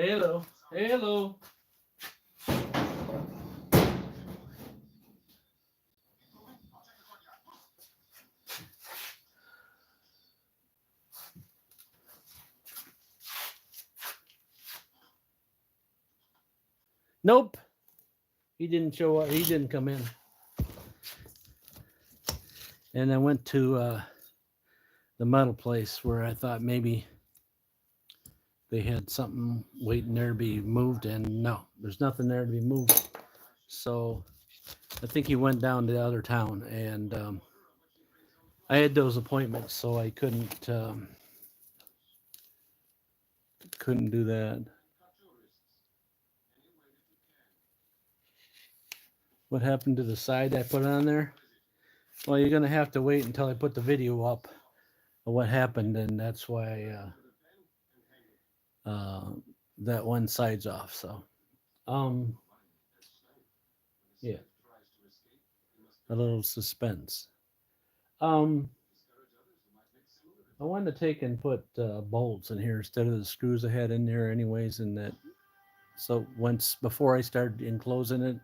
Hello, hello. Nope, he didn't show up. He didn't come in. And I went to the metal place where I thought maybe they had something waiting there to be moved, and no, there's nothing there to be moved. So I think he went down to the other town, and I had those appointments, so I couldn't do that. What happened to the side I put on there? Well, you're gonna have to wait until I put the video up of what happened, and that's why uh, that one side's off. So, um, yeah, a little suspense. Um, I wanted to take and put bolts in here instead of the screws I had in there, anyways, and that. So once before I started enclosing it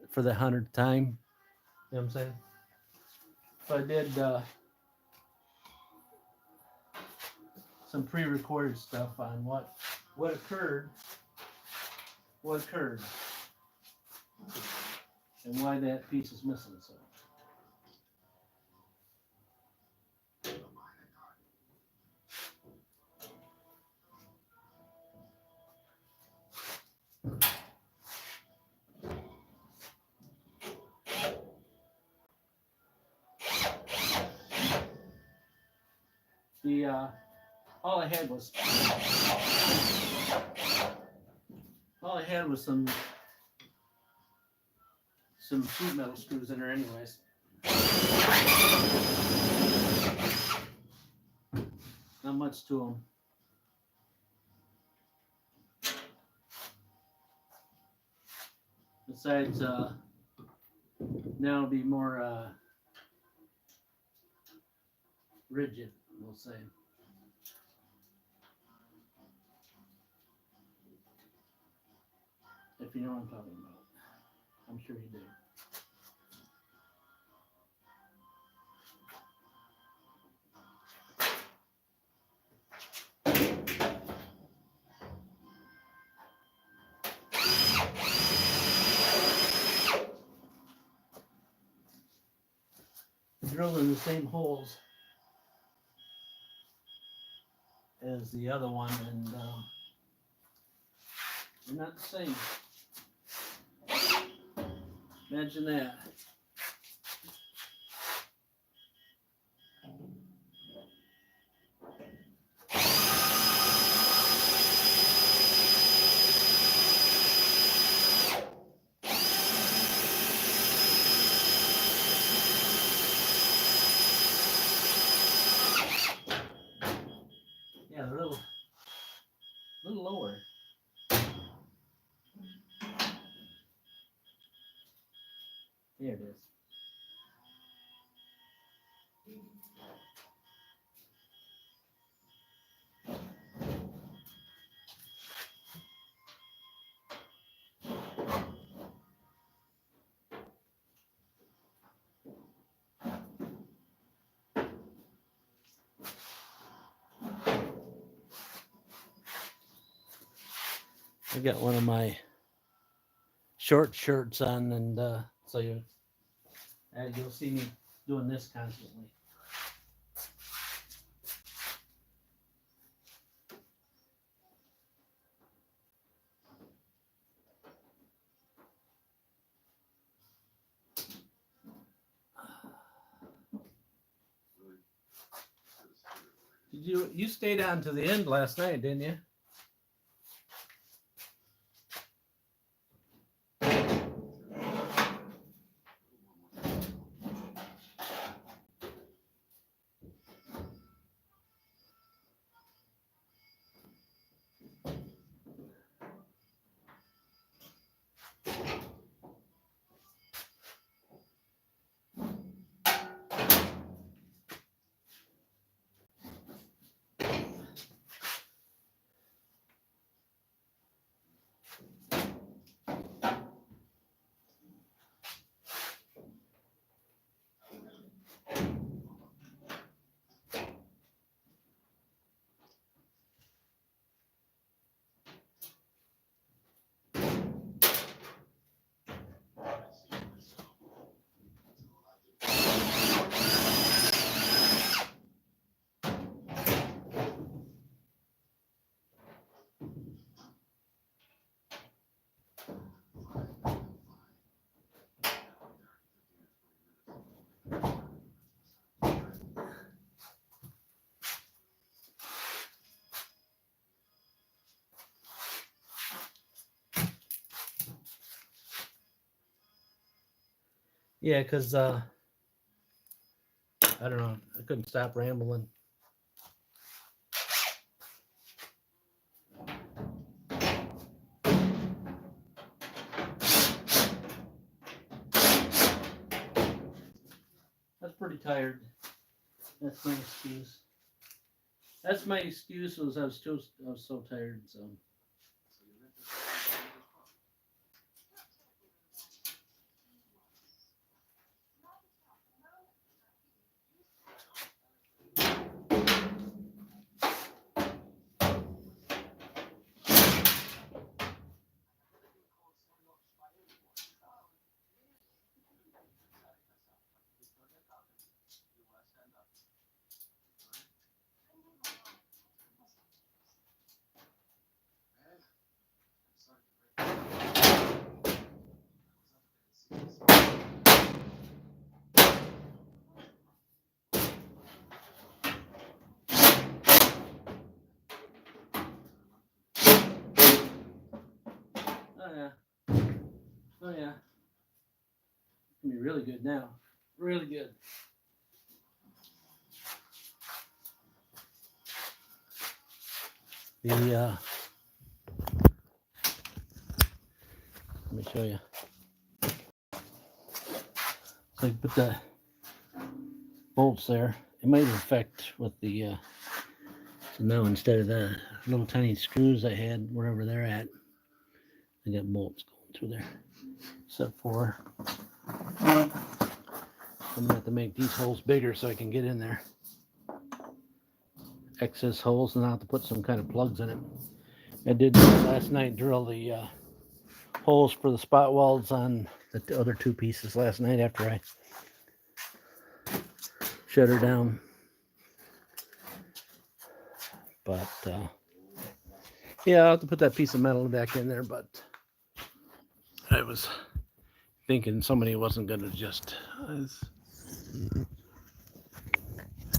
for the 100th time, you know what I'm saying? So I did some pre-recorded stuff on what occurred, what occurred, and why that piece is missing. So the all I had was all I had was some sheet metal screws in there, anyways. Not much to them. Besides, now it'll be more rigid, we'll say. If you know what I'm talking about. I'm sure you do. Drilled in the same holes as the other one, and they're not the same. Imagine that. Yeah, they're a little lower. There it is. I got one of my short shirts on, and so you'll see me doing this constantly. You stayed on to the end last night, didn't you? Yeah, because I don't know, I couldn't stop rambling. That's pretty tired. That's my excuse. That's my excuse. I was so tired. So. Oh yeah. Oh yeah. It's gonna be really good now. Really good. The let me show you. So you put the bolts there. It might affect with the so now instead of the little tiny screws I had wherever they're at, I got bolts going through there. Except for I'm gonna have to make these holes bigger so I can get in there. Excess holes, and I'll have to put some kind of plugs in it. I did last night drill the holes for the spot welds on the other two pieces last night after I shut her down. But yeah, I'll have to put that piece of metal back in there, but I was thinking somebody wasn't going to just...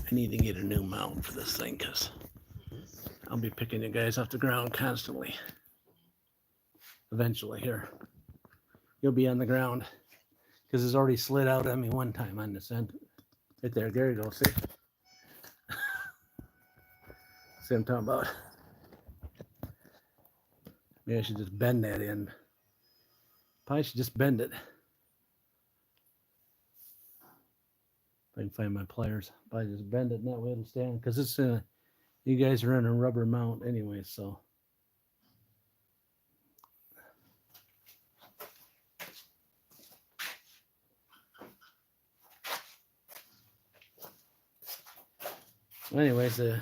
I need to get a new mount for this thing because I'll be picking you guys off the ground constantly. Eventually here, you'll be on the ground because it's already slid out on me one time on this end. Right there, there you go, see? See what I'm talking about? Maybe I should just bend that in. Probably should just bend it. If I can find my pliers, probably just bend it and that way it'll stand. Because it's in a, you guys are in a rubber mount anyway, so. Anyways, the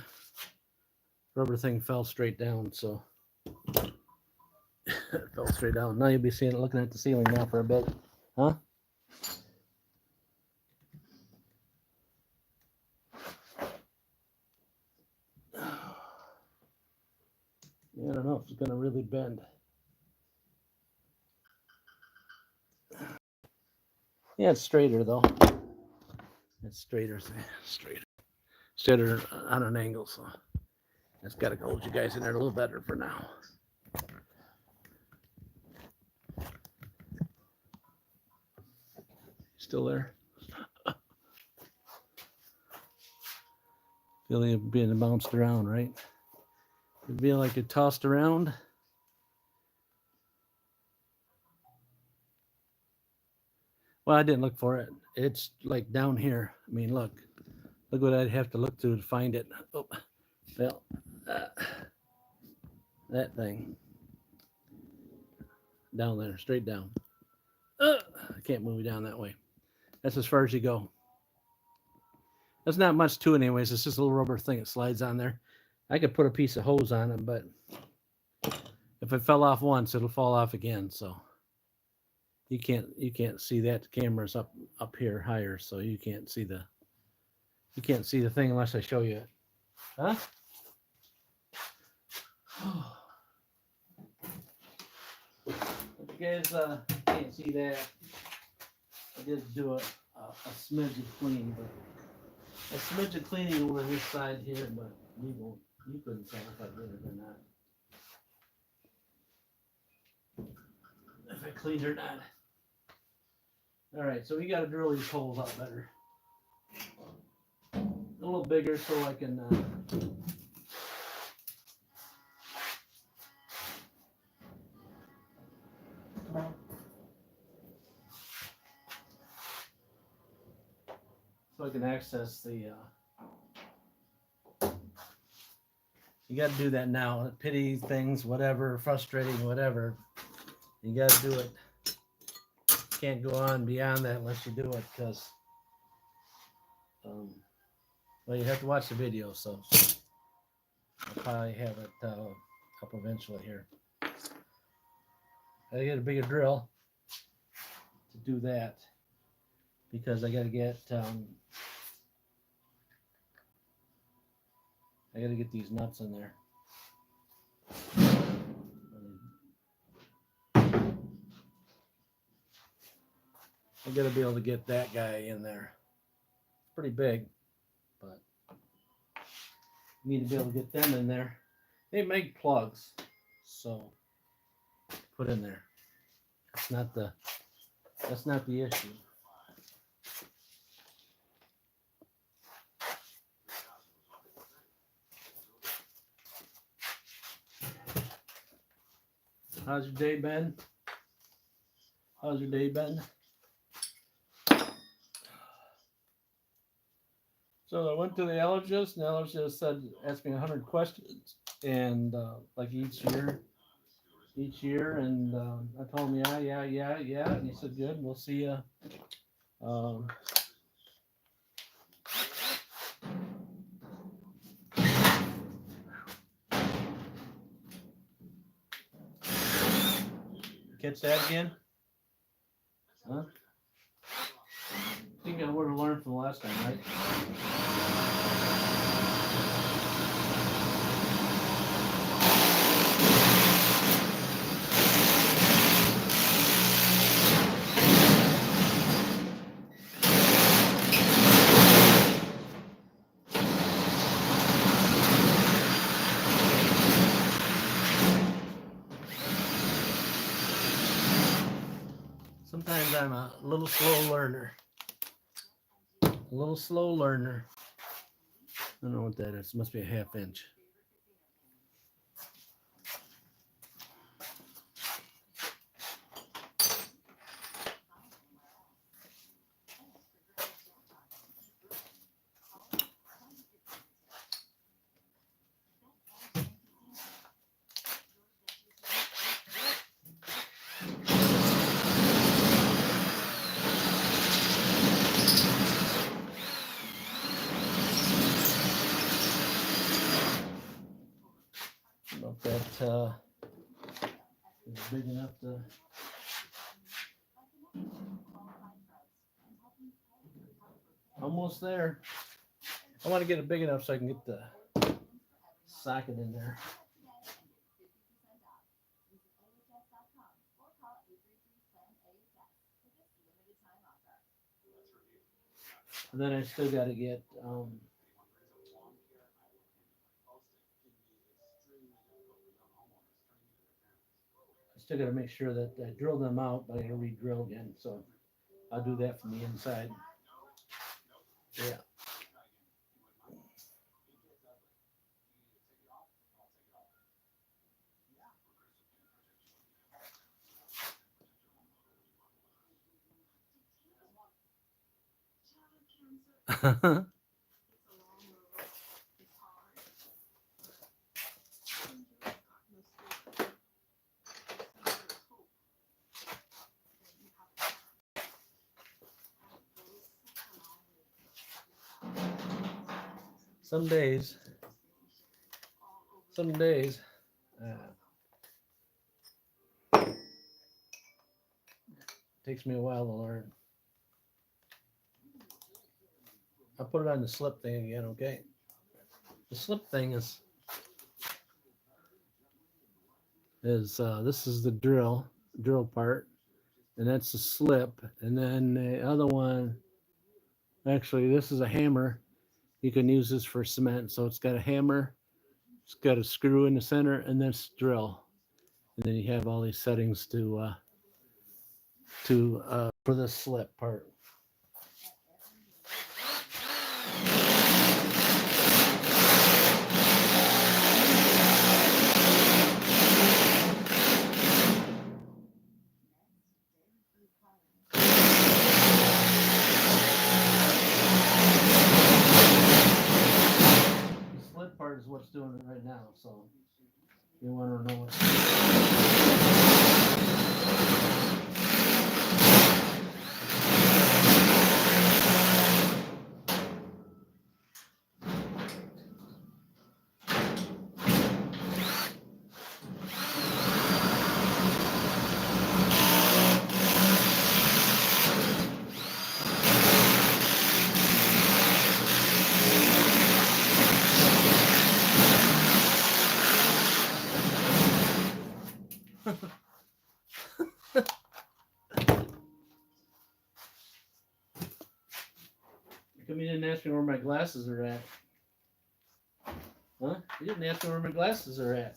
rubber thing fell straight down, so. It fell straight down. Now you'll be seeing it looking at the ceiling now for a bit. Huh? Yeah, I don't know if it's gonna really bend. Yeah, it's straighter though. It's straighter on an angle, so that's got to hold you guys in there a little better for now. Still there? Feel you being bounced around, right? You feel like it tossed around. Well, I didn't look for it. It's like down here. I mean, look what I'd have to look through to find it. Oh, well, that thing down there, straight down. I can't move it down that way. That's as far as you go. There's not much to it anyways. It's just a little rubber thing that slides on there. I could put a piece of hose on it, but if it fell off once, it'll fall off again. So you can't see that. The camera's up here higher, so you can't see the thing unless I show you it. Huh? If you guys can't see that, I did do a smidge of cleaning, but a smidge of cleaning over this side here, but you couldn't tell if I did it or not. If I cleaned or not. All right, so we got to drill these holes out better. A little bigger so I can access the you got to do that now. Pity things, whatever, frustrating, whatever. You got to do it. Can't go on beyond that unless you do it, because well, you have to watch the video, so I'll probably have it up eventually here. I get a bigger drill to do that because I got to get these nuts in there. I got to be able to get that guy in there. Pretty big, but you need to be able to get them in there. They make plugs, so put in there. That's not the issue. How's your day been? How's your day been? So I went to the allergist, and the allergist asked me 100 questions, and like each year, each year, and I told him, yeah, and he said, good, we'll see you. Um, catch that again? Huh? I think I would have learned from the last time, right? Sometimes I'm a little slow learner. A little slow learner. I don't know what that is. It must be a half inch. About that is big enough to. Almost there. I want to get it big enough so I can get the socket in there. And then I still got to get I still got to make sure that I drill them out, but I got to re-drill again. So I'll do that from the inside. Yeah. Some days, takes me a while to learn. I'll put it on the slip thing again, okay? The slip thing is this is the drill part, and that's the slip, and then the other one, actually, this is a hammer. You can use this for cement. So it's got a hammer, it's got a screw in the center, and this drill, and then you have all these settings to for the slip part. Part is what's doing it right now, so you want to know what. Come in and ask me where my glasses are at. Huh? You didn't ask me where my glasses are at.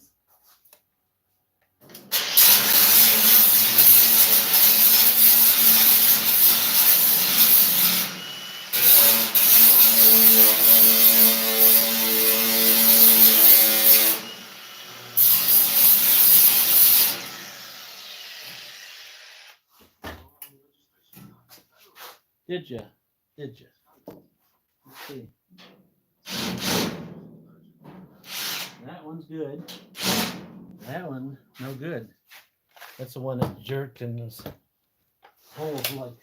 Did you? Did you? Let's see. That one's good. That one, no good. That's the one that jerked in this hole like.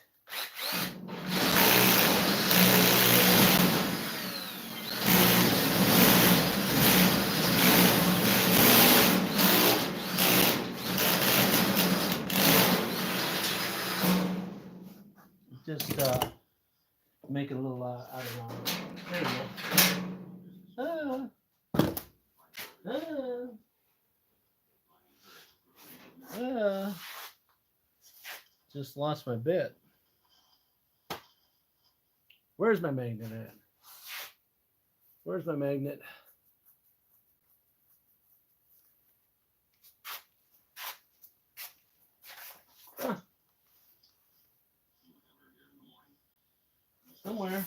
Just make it a little out of line. There you go. Just lost my bit. Where's my magnet at? Where's my magnet? Huh. Somewhere.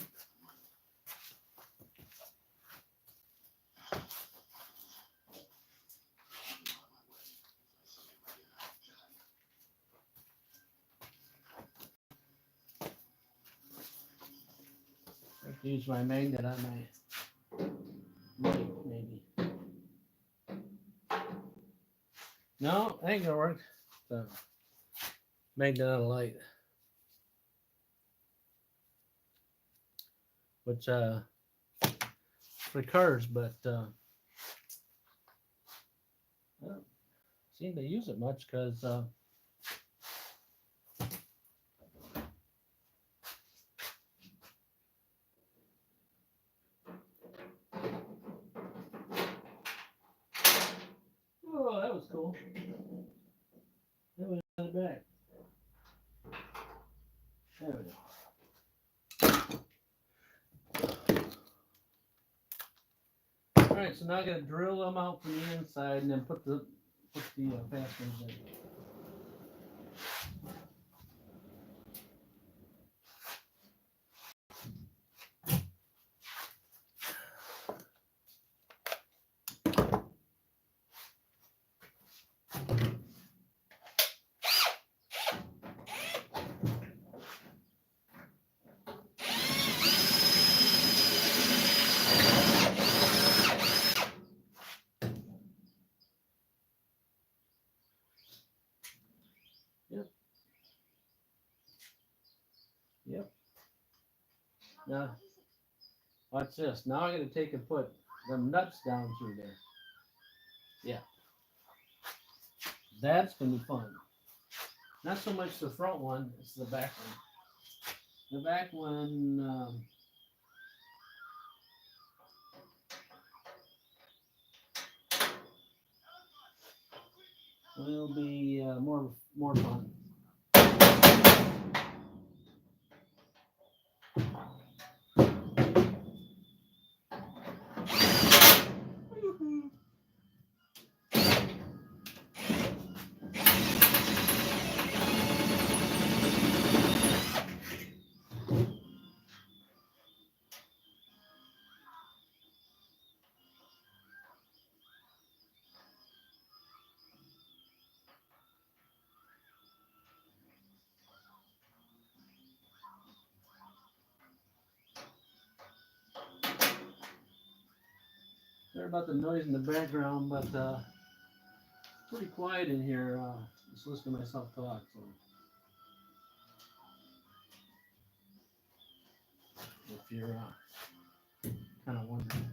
I have to use my magnet on my light, maybe. No, ain't gonna work. So, magnet on a light. Which for cars, but I don't seem to use it much because oh, that was cool. That went out the back. There we go. All right, so now I gotta drill them out from the inside and then put the fasteners in. Yep. Now, watch this. Now I gotta take and put them nuts down through there. Yeah. That's gonna be fun. Not so much the front one, it's the back one. The back one, will be more fun. Sorry about the noise in the background, but pretty quiet in here. Just listening to myself talk. So if you're kind of wondering.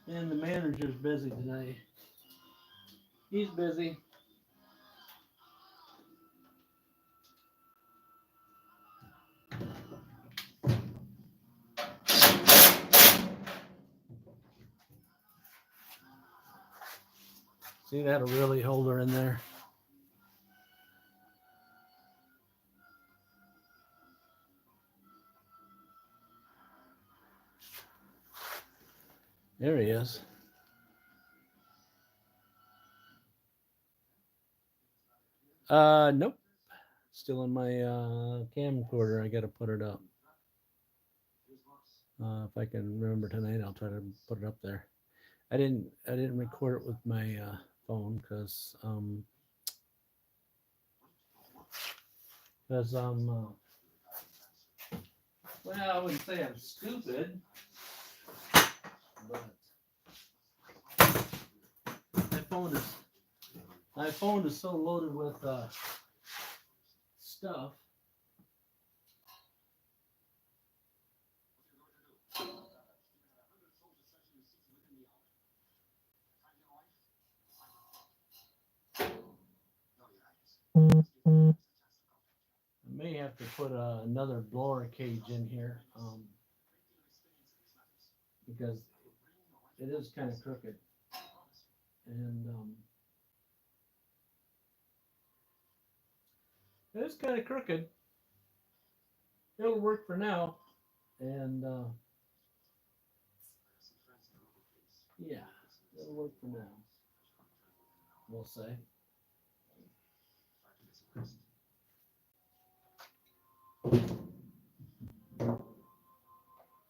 And the manager's busy today. He's busy. See, that'll really hold her in there. There he is. Nope. Still in my camcorder. I gotta put it up. If I can remember tonight, I'll try to put it up there. I didn't record it with my phone because Well, I wouldn't say I'm stupid, but my phone is so loaded with stuff. I may have to put another blower cage in here because it is kind of crooked, and it is kind of crooked. It'll work for now, and yeah, it'll work for now. We'll say. I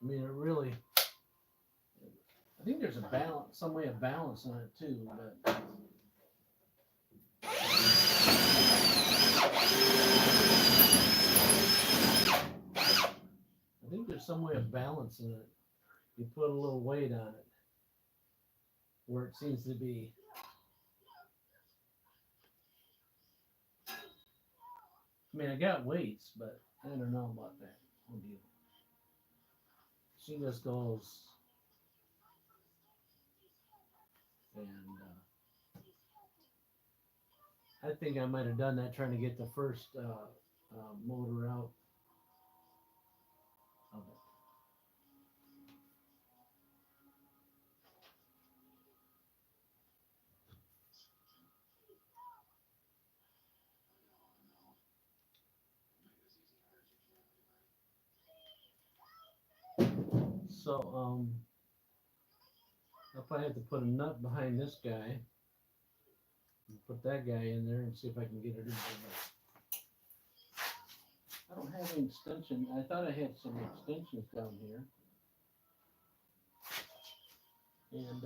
mean, it really. I think there's a balance, some way of balancing it too, but. I think there's some way of balancing it. You put a little weight on it where it seems to be. I mean, I got weights, but I don't know about that. She just goes, and I think I might have done that trying to get the first motor out of it. So I'll probably have to put a nut behind this guy. Put that guy in there and see if I can get it in there. I don't have any extension. I thought I had some extensions down here. And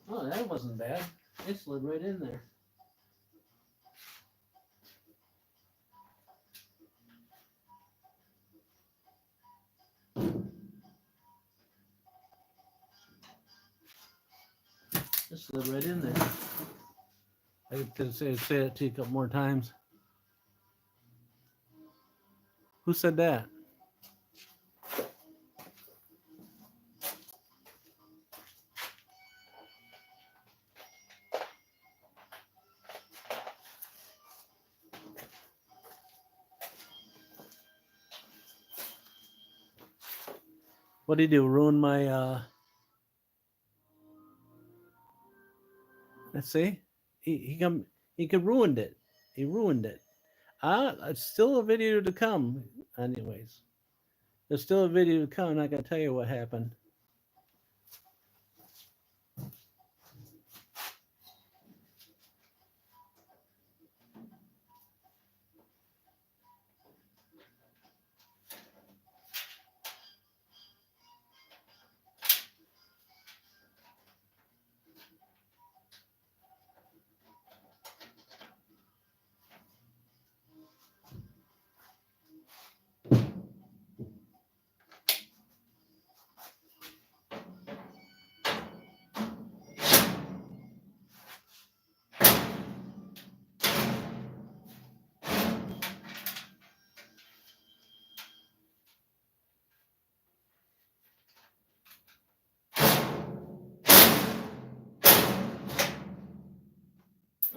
oh, that wasn't bad. It slid right in there. It slid right in there. I could say it to you a couple more times. Who said that? What did he do? Ruin my let's see. He could ruined it. He ruined it. It's still a video to come. Anyways. There's still a video to come. I'm not gonna tell you what happened.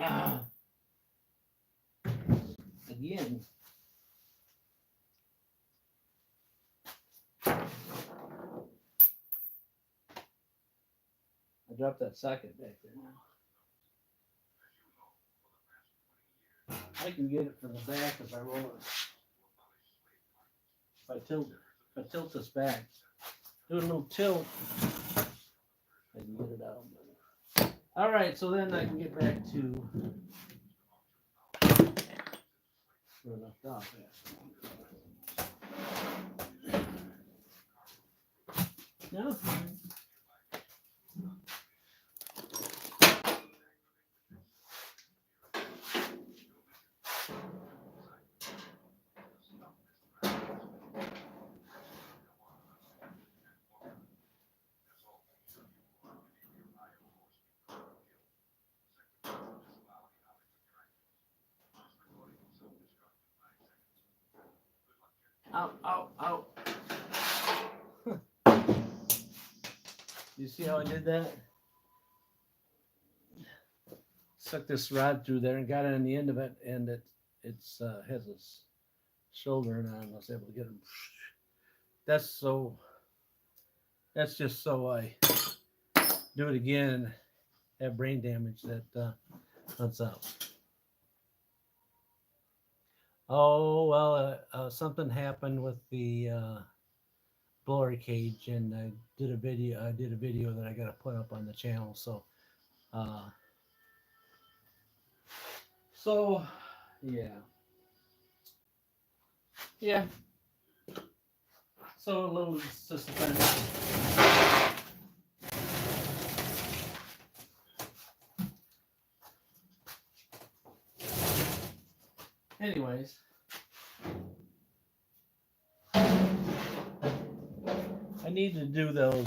Ah, again. I dropped that socket back there now. I can get it from the back if I roll it. If I tilt this back, do a little tilt, I can get it out. All right, so then I can get back to where I left off at. No. Ow, ow, ow. You see how I did that? Stuck this rod through there and got it on the end of it, and it's has a shoulder, and I was able to get him. That's just so I do it again and have brain damage that's out. Oh well, something happened with the blower cage, and I did a video. That I got to put up on the channel. Uh, so yeah. So a little suspension. Anyways, I need to do those.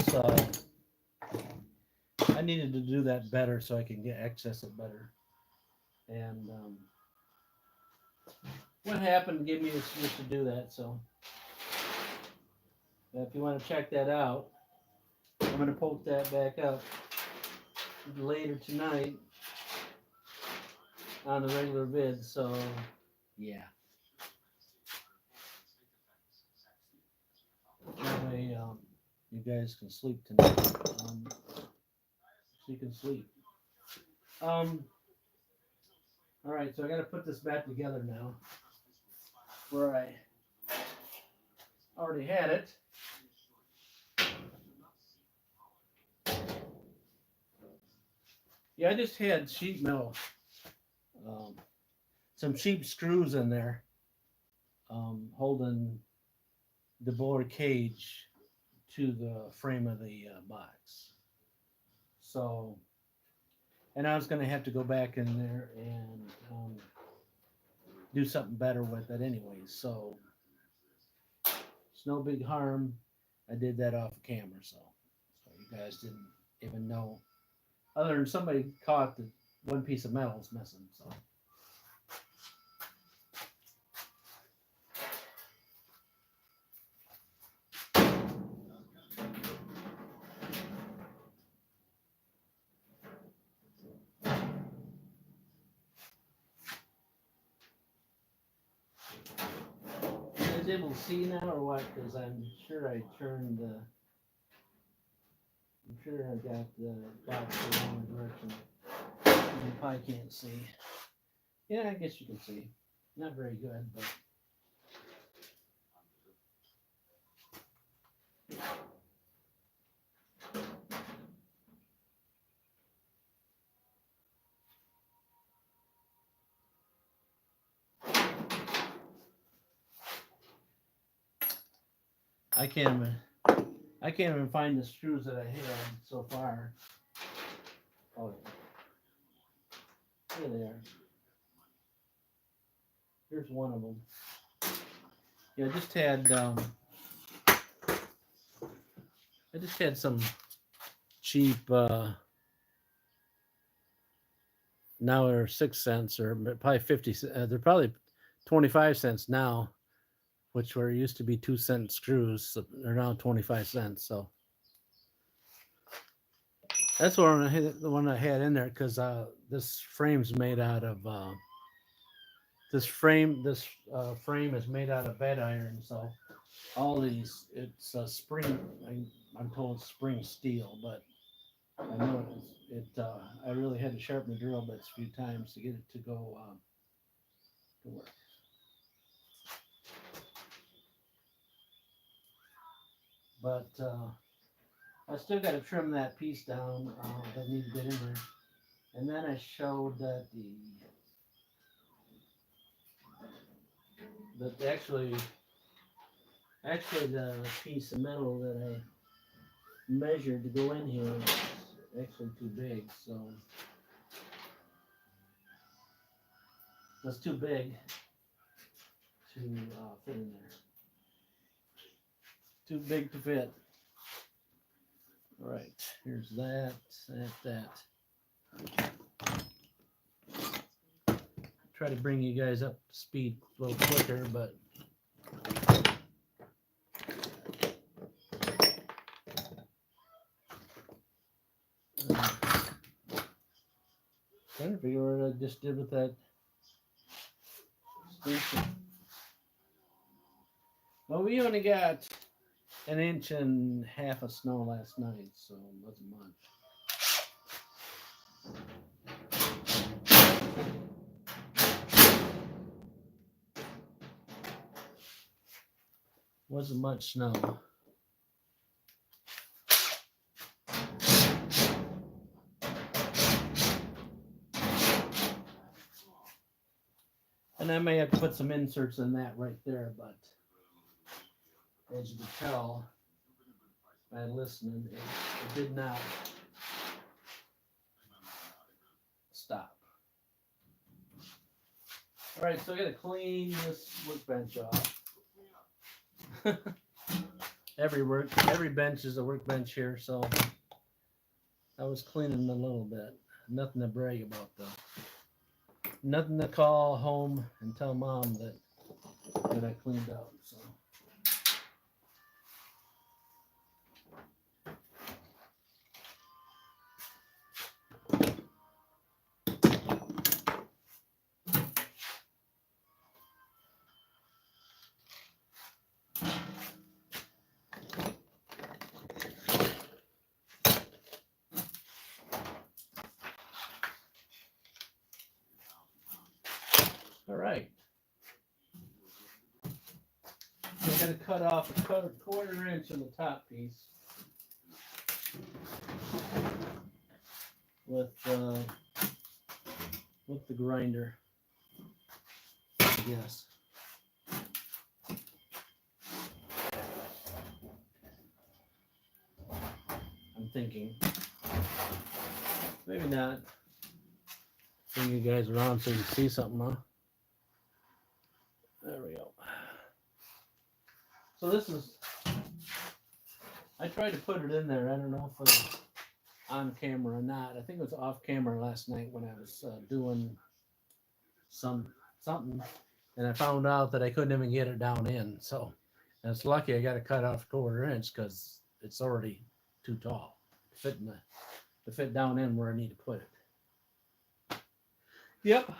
I needed to do that better so I can get access it better. And what happened gave me the excuse to do that. So if you want to check that out, I'm going to poke that back up later tonight on the regular vid. So yeah. That way you guys can sleep tonight. So you can sleep. All right, so I got to put this back together now. Where I already had it. Yeah, I just had sheet metal, some cheap screws in there, holding the blower cage to the frame of the box. So, and I was going to have to go back in there and do something better with it anyway. So, it's no big harm. I did that off camera, so you guys didn't even know. Other than somebody caught that one piece of metal is missing. So. You guys able to see now or what? Because I'm sure I turned the. I'm sure I got the box the wrong direction. You probably can't see. Yeah, I guess you can see. Not very good, but. I can't even find the screws that I had so far. Oh, here they are. Here's one of them. Yeah, I just had some cheap. Now they're 6 cents or probably 50. They're probably 25 cents now, which were used to be 2-cent screws. So they're now 25 cents. So that's the one I had in there because this frame's made out of this frame is made out of bed iron. So all these, it's a spring. I'm told spring steel, but I know I really had to sharpen the drill bits a few times to get it to go to work. But I still got to trim that piece down that needs to get in there. And then I showed that actually the piece of metal that I measured to go in here is actually too big. So that's too big to fit in there. Too big to fit. All right, here's that. Try to bring you guys up to speed a little quicker, but I just did with that extension. Well, we only got an inch and half of snow last night, so it wasn't much. Wasn't much snow. And I may have to put some inserts in that right there, but as you can tell by listening, it did not stop. All right, so I got to clean this workbench off. Every bench is a workbench here, so I was cleaning a little bit. Nothing to brag about though. Nothing to call home and tell mom that I cleaned out. So. All right. I'm going to cut off a quarter inch on the top piece with the grinder. Yes. I'm thinking. Maybe not. Bring you guys around so you see something, huh? There we go. So this is, I tried to put it in there. I don't know if it was on camera or not. I think it was off camera last night when I was doing something, and I found out that I couldn't even get it down in. So it's lucky I got to cut off a quarter inch because it's already too tall to fit down in where I need to put it. Yep.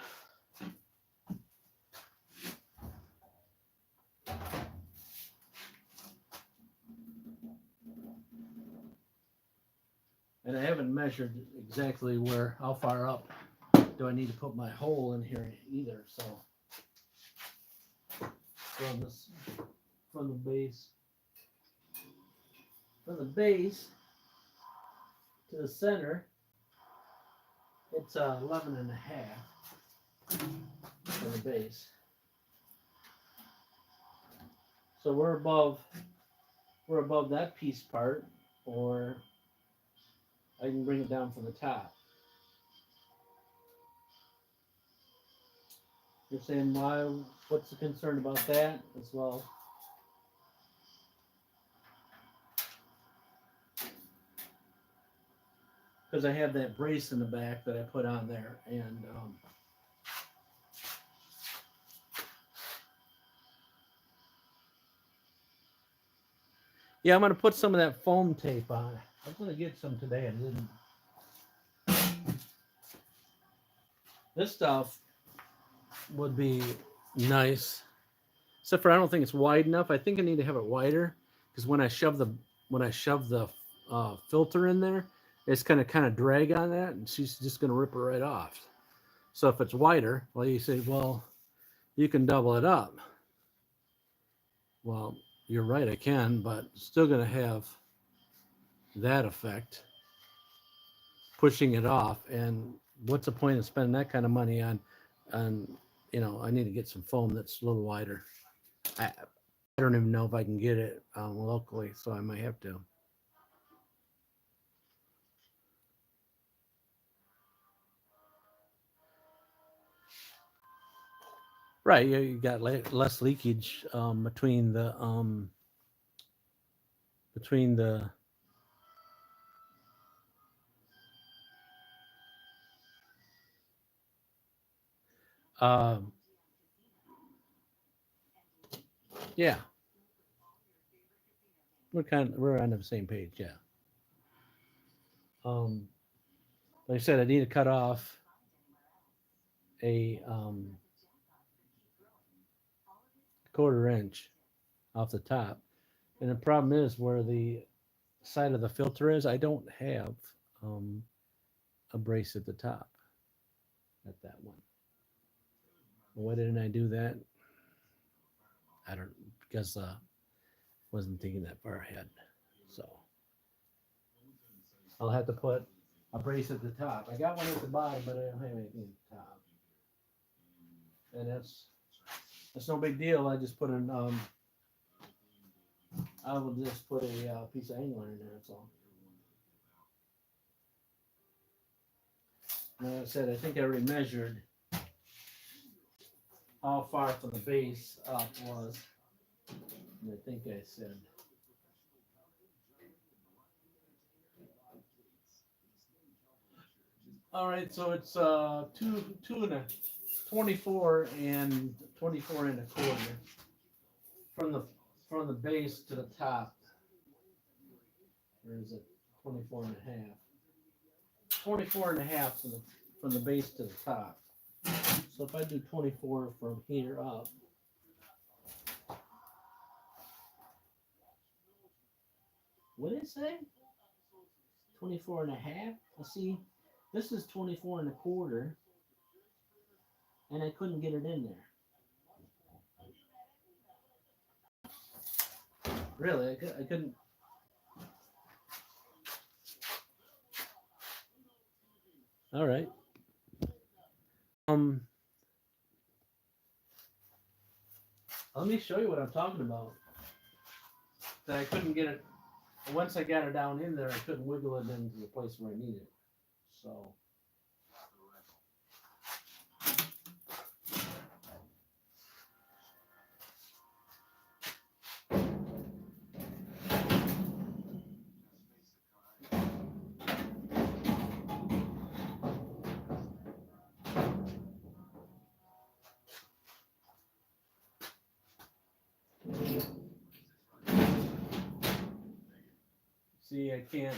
And I haven't measured exactly how far up do I need to put my hole in here either. So from the base to the center, it's 11 and a half for the base. So we're above that piece part, or I can bring it down from the top. You're saying why? What's the concern about that as well? Because I have that brace in the back that I put on there, and yeah, I'm going to put some of that foam tape on. I was going to get some today. I didn't. This stuff would be nice, except for I don't think it's wide enough. I think I need to have it wider because when I shove the filter in there, it's kind of drag on that, and she's just going to rip it right off. So if it's wider, well, you say, well, you can double it up. Well, you're right, I can, but still going to have that effect, pushing it off. And what's the point of spending that kind of money on I need to get some foam that's a little wider. I don't even know if I can get it locally, so I might have to. Right, you got less leakage between the yeah. We're on the same page, yeah. Like I said, I need to cut off a 1/4 inch off the top. And the problem is where the side of the filter is, I don't have um, a brace at the top at that one. Why didn't I do that? I don't, because wasn't thinking that far ahead. So I'll have to put a brace at the top. I got one at the bottom, but I don't have anything at the top. And that's no big deal. I just put an I will just put a piece of angler in there. That's all. Like I said, I think I already measured how far from the base up was. And I think I said. All right, so it's 24 and 24 and a quarter from the base to the top. Or is it 24 and a half? 24 and a half from the base to the top. So if I do 24 from here up, what did it say? 24 and a half? Well, see, this is 24 and a quarter, and I couldn't get it in there. Really, I couldn't. All right. Let me show you what I'm talking about. That I couldn't get it. Once I got it down in there, I couldn't wiggle it into the place where I need it. So. See, I can't.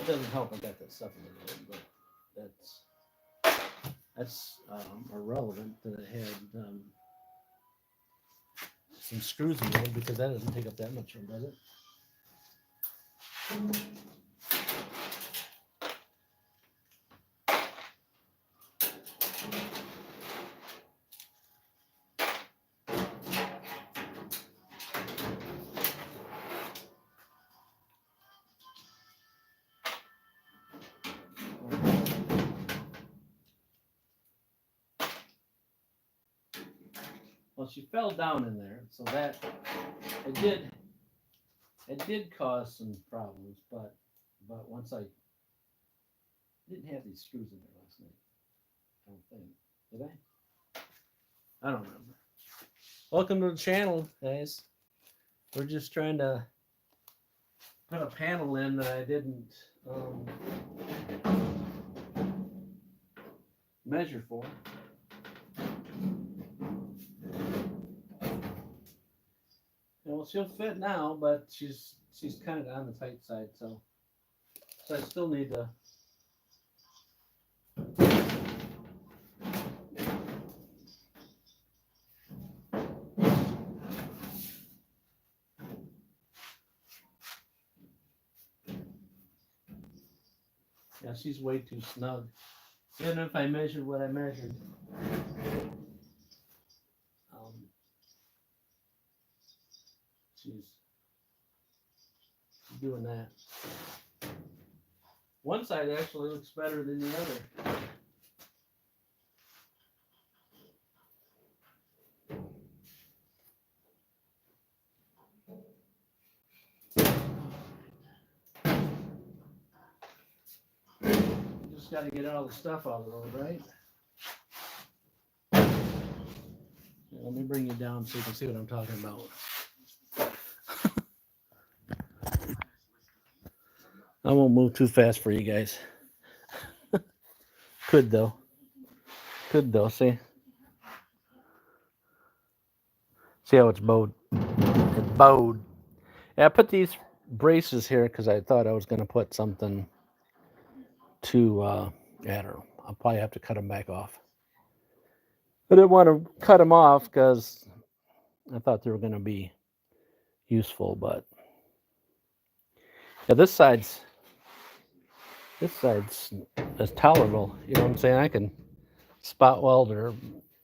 It doesn't help I got that stuff in the road, but that's irrelevant that I had some screws in there because that doesn't take up that much room, does it? Well, she fell down in there, so that it did cause some problems, but once I didn't have these screws in there last night. I don't think. Did I? I don't remember. Welcome to the channel, guys. We're just trying to put a panel in that I didn't measure for. Well, she'll fit now, but she's kind of on the tight side, so I still need to. Yeah, she's way too snug. Even if I measured what I measured. She's doing that. One side actually looks better than the other. Just got to get all the stuff out of the road, right? Yeah, let me bring you down so you can see what I'm talking about. I won't move too fast for you guys. Could though. See how it's bowed. It's bowed. Yeah, I put these braces here because I thought I was going to put something to, I don't know, I'll probably have to cut them back off. I didn't want to cut them off because I thought they were going to be useful, but yeah, this side's is tolerable. You know what I'm saying? I can spot weld or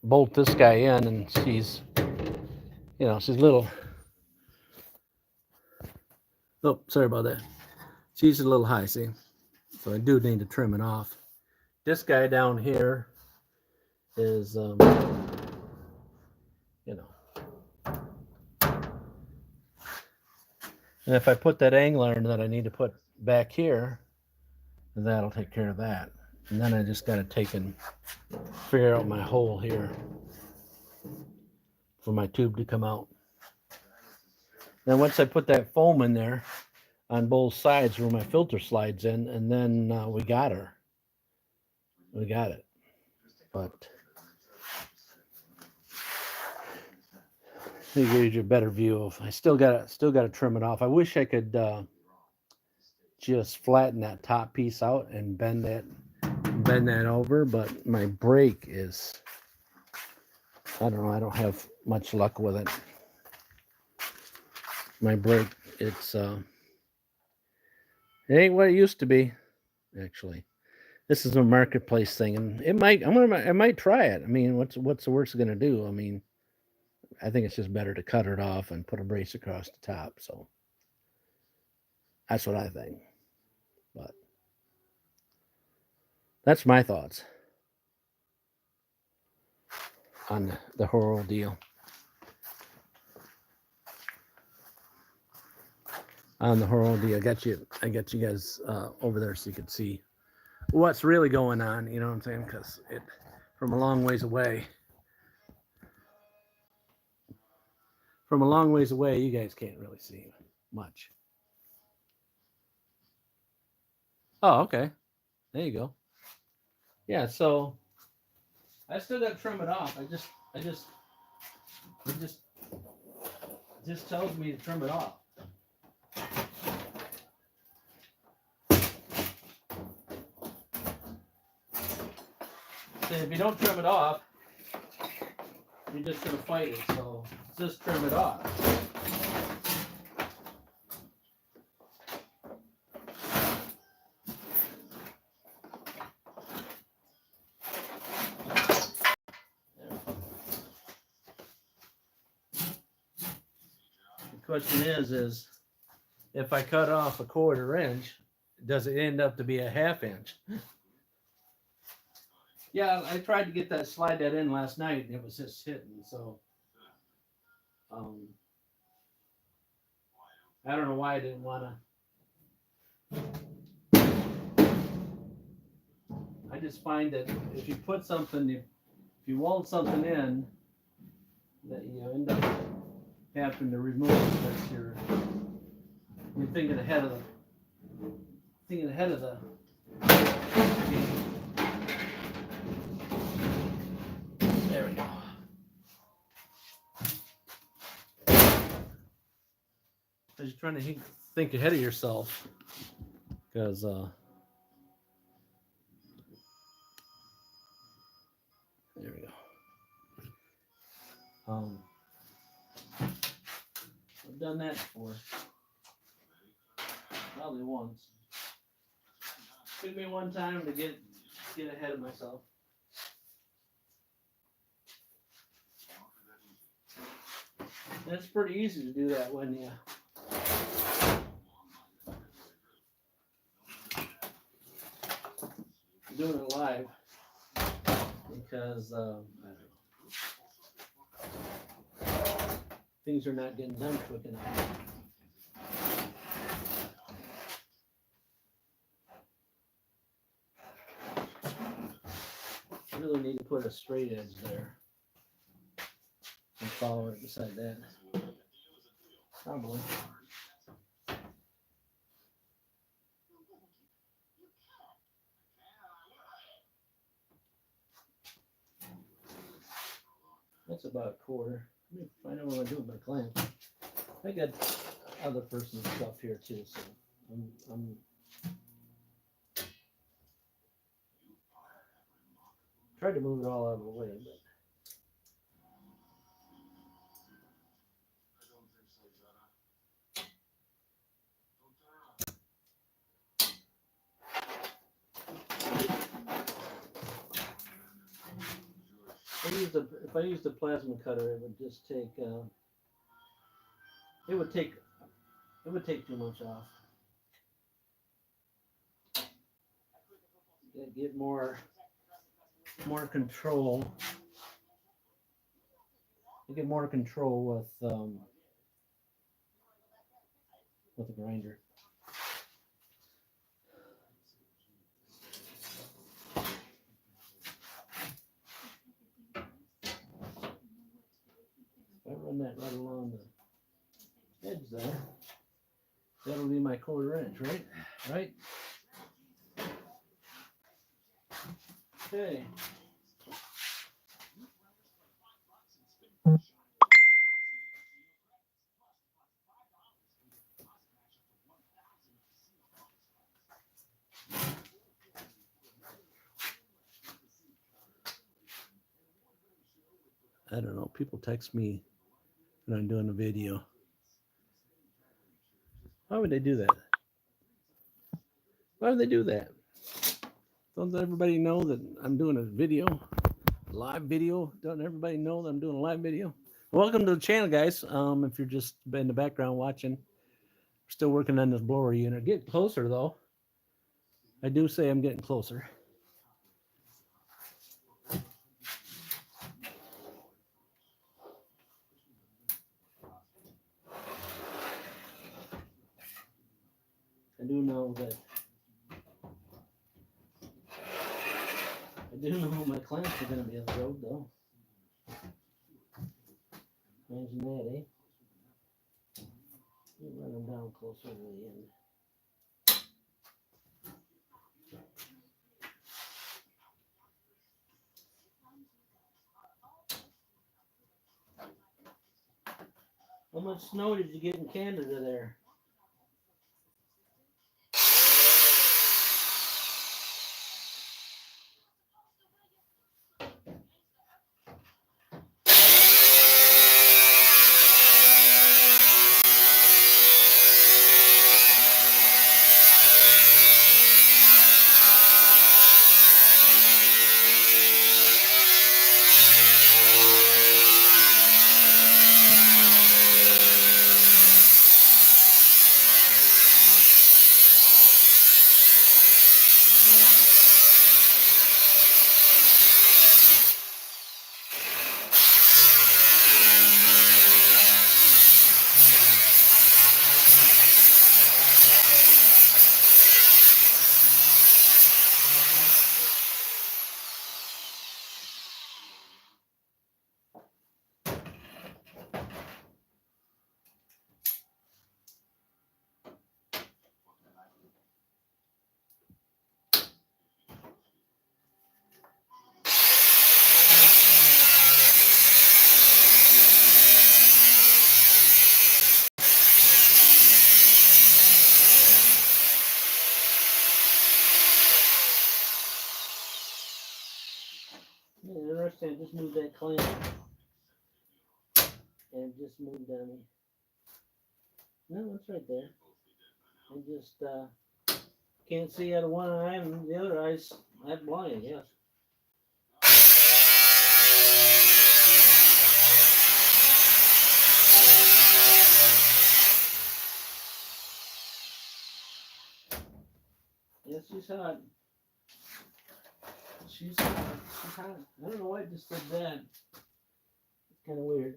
bolt this guy in, and she's little. Oh, sorry about that. She's a little high, see? So I do need to trim it off. This guy down here is, you know. And if I put that angler that I need to put back here, that'll take care of that. And then I just got to take and figure out my hole here for my tube to come out. Then once I put that foam in there on both sides where my filter slides in, and then we got her. We got it. But it gives you a better view of. I still got to trim it off. I wish I could just flatten that top piece out and bend that over, but my brake is, I don't know, I don't have much luck with it. My brake, it ain't what it used to be, actually. This is a marketplace thing, and I might try it. I mean, what's the worst going to do? I mean, I think it's just better to cut it off and put a brace across the top. So that's what I think. But that's my thoughts on the whole deal. I got you guys over there so you could see what's really going on. You know what I'm saying? Because from a long ways away, you guys can't really see much. Oh, okay. There you go. Yeah. So I still got to trim it off. It just tells me to trim it off. And if you don't trim it off, you're just going to fight it. So just trim it off. The question is if I cut off a 1/4 inch, does it end up to be a 1/2 inch? Yeah, I tried to slide that in last night, and it was just hitting. So, I don't know why I didn't want to. I just find that if you put something, if you weld something in, that you end up having to remove it because you're thinking ahead of the game. There we go. Because you're trying to think ahead of yourself. Because there we go. I've done that before. Probably once. Took me one time to get ahead of myself. And it's pretty easy to do that when you doing it live, because things are not getting done quick enough. I really need to put a straight edge there and follow it beside that. Probably. That's about 1/4. Let me find out what I'm doing with my clamp. I got other person's stuff here too, so I'm tried to move it all out of the way, but if I used a plasma cutter, it would just take it would take too much off. Get more control. You get more control with the grinder. If I run that right along the edge there, that'll be my 1/4 inch, right? Right? Okay. I don't know. People text me when I'm doing a video. Why would they do that? Why would they do that? Don't everybody know that I'm doing a video, live video? Don't everybody know that I'm doing a live video? Welcome to the channel, guys. If you're just in the background watching, we're still working on this blower unit. Get closer though. I do say I'm getting closer. I do know my clamps are going to be on the road though. Imagine that, eh? Run them down closer to the end. How much snow did you get in Canada there? Interesting. Just move that clamp and just move down. No, it's right there. I just can't see out of one eye, and the other eye's blind. Yes. Yes, she's hot. She's hot. She's hot. I don't know why I just did that. It's kind of weird.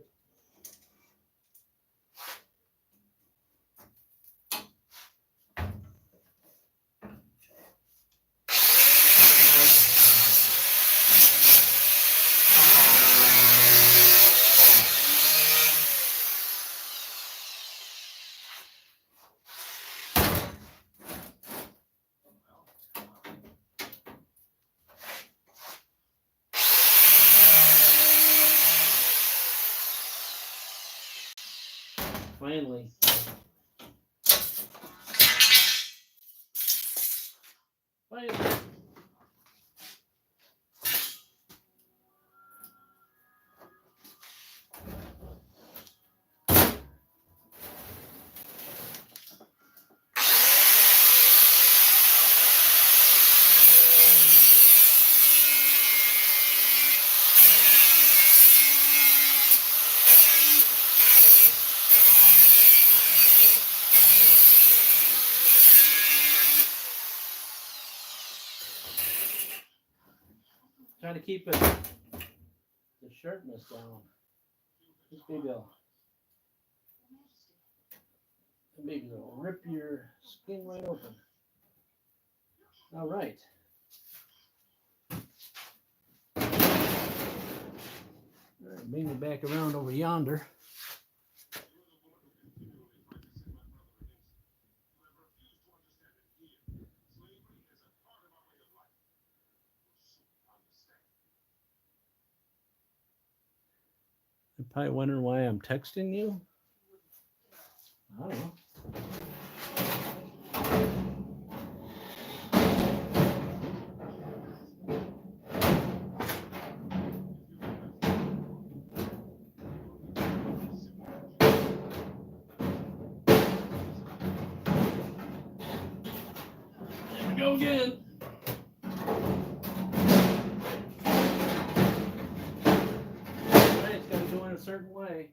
Finally. Finally. try to keep it the sharpness down. This baby will rip your skin right open. All right. All right, bring it back around over yonder. You're probably wondering why I'm texting you. I don't know. There we go again. Right, it's got to go in a certain way.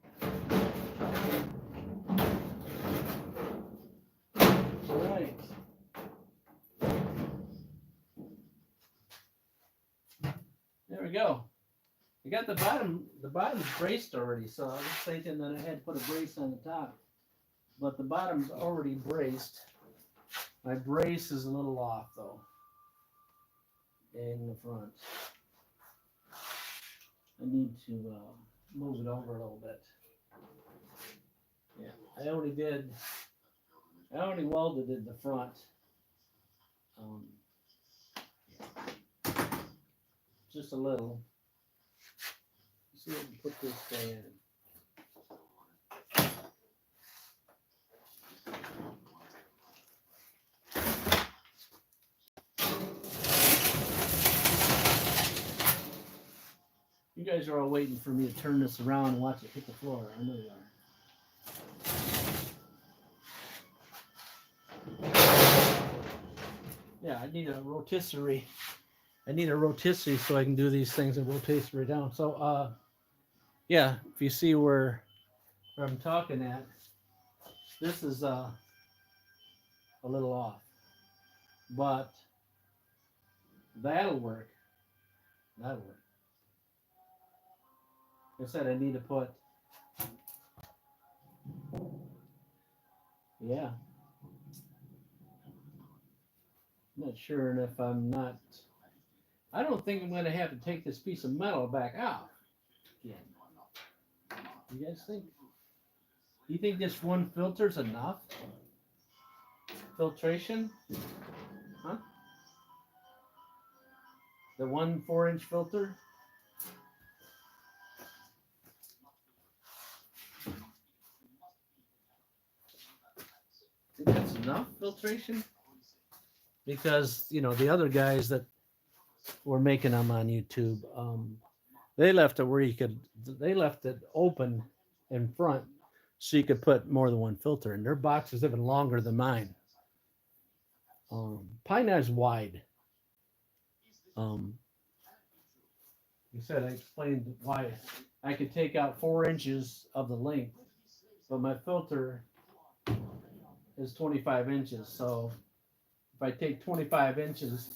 Right. There we go. I got the bottom's braced already, so I was thinking that I had to put a brace on the top. But the bottom's already braced. My brace is a little off though. In the front. I need to move it over a little bit. Yeah, I only welded in the front. Just a little. Let's see if we can put this guy in. You guys are all waiting for me to turn this around and watch it hit the floor. I know you are. Yeah, I need a rotisserie. So I can do these things and rotisserie down. So, yeah, if you see where I'm talking at, this is a little off, but that'll work. Like I said, I need to put, yeah. I'm not sure if I don't think I'm going to have to take this piece of metal back out again. You guys think? Do you think this one filter's enough? Filtration? Huh? The 1 4-inch filter? Think that's enough filtration? Because, you know, the other guys that were making them on YouTube, they left it where they left it open in front so you could put more than one filter, and their box is even longer than mine. Pine is wide. You said I explained why I could take out 4 inches of the length, but my filter is 25 inches. So if I take 25 inches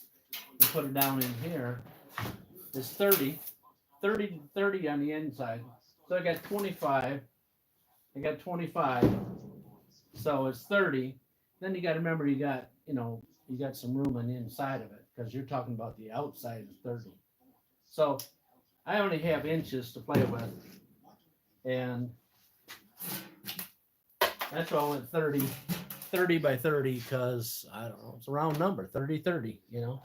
and put it down in here, it's 30 to 30 on the inside. So I got 25. So it's 30. Then you got to remember you got some room on the inside of it because you're talking about the outside is 30. So I only have inches to play with, and that's why I went 30 by 30 because I don't know, it's a round number, 30, you know.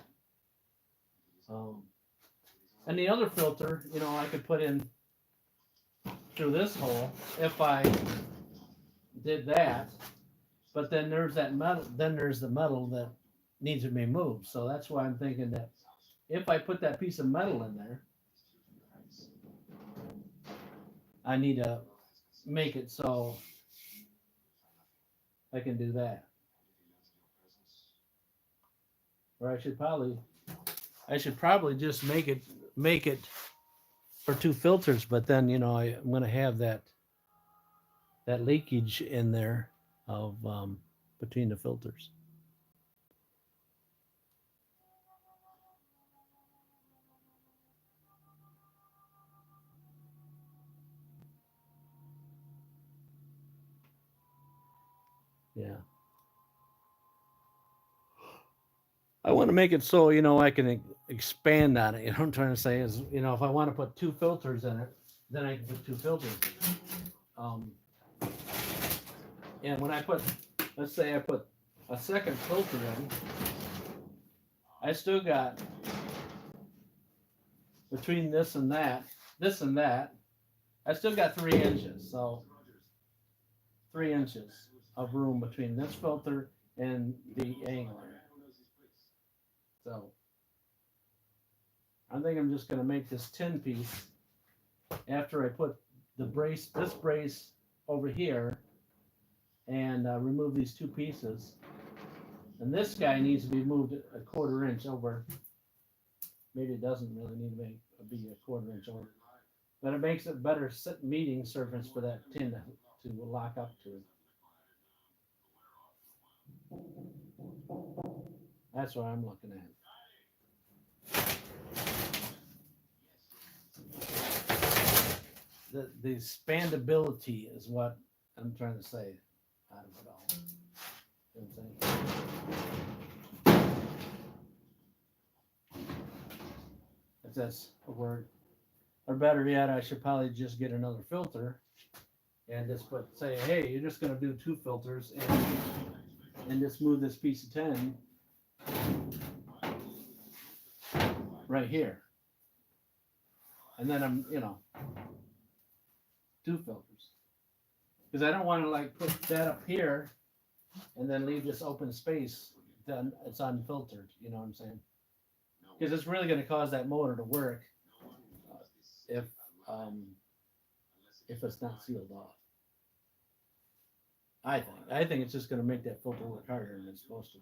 And the other filter, you know, I could put in through this hole if I did that, but then there's that metal, then there's the metal that needs to be moved. So that's why I'm thinking that if I put that piece of metal in there, I need to make it so I can do that. Or I should probably just make it for 2 filters, but then, you know, I'm going to have that leakage in there of between the filters. I want to make it so, I can expand on it. You know what I'm trying to say is, if I want to put two filters in it, then I can put two filters in it. And when I put, let's say I put a second filter in, I still got between this and that, I still got 3 inches. So 3 inches of room between this filter and the angler. So I think I'm just going to make this 10 piece after I put the brace, this brace over here, and remove these 2 pieces. And this guy needs to be moved a 1/4 inch over. Maybe it doesn't really need to be a 1/4 inch over, but it makes it better meeting surface for that tin to lock up to. That's what I'm looking at. The expandability is what I'm trying to say out of it all. You know what I'm saying? If that's a word. Or better yet, I should probably just get another filter and just say, hey, you're just going to do 2 filters and just move this piece of tin right here. And then I'm, 2 filters. Because I don't want to like put that up here and then leave this open space. Then it's unfiltered. You know what I'm saying? Because it's really going to cause that motor to work if it's not sealed off. I think it's just going to make that filter work harder than it's supposed to,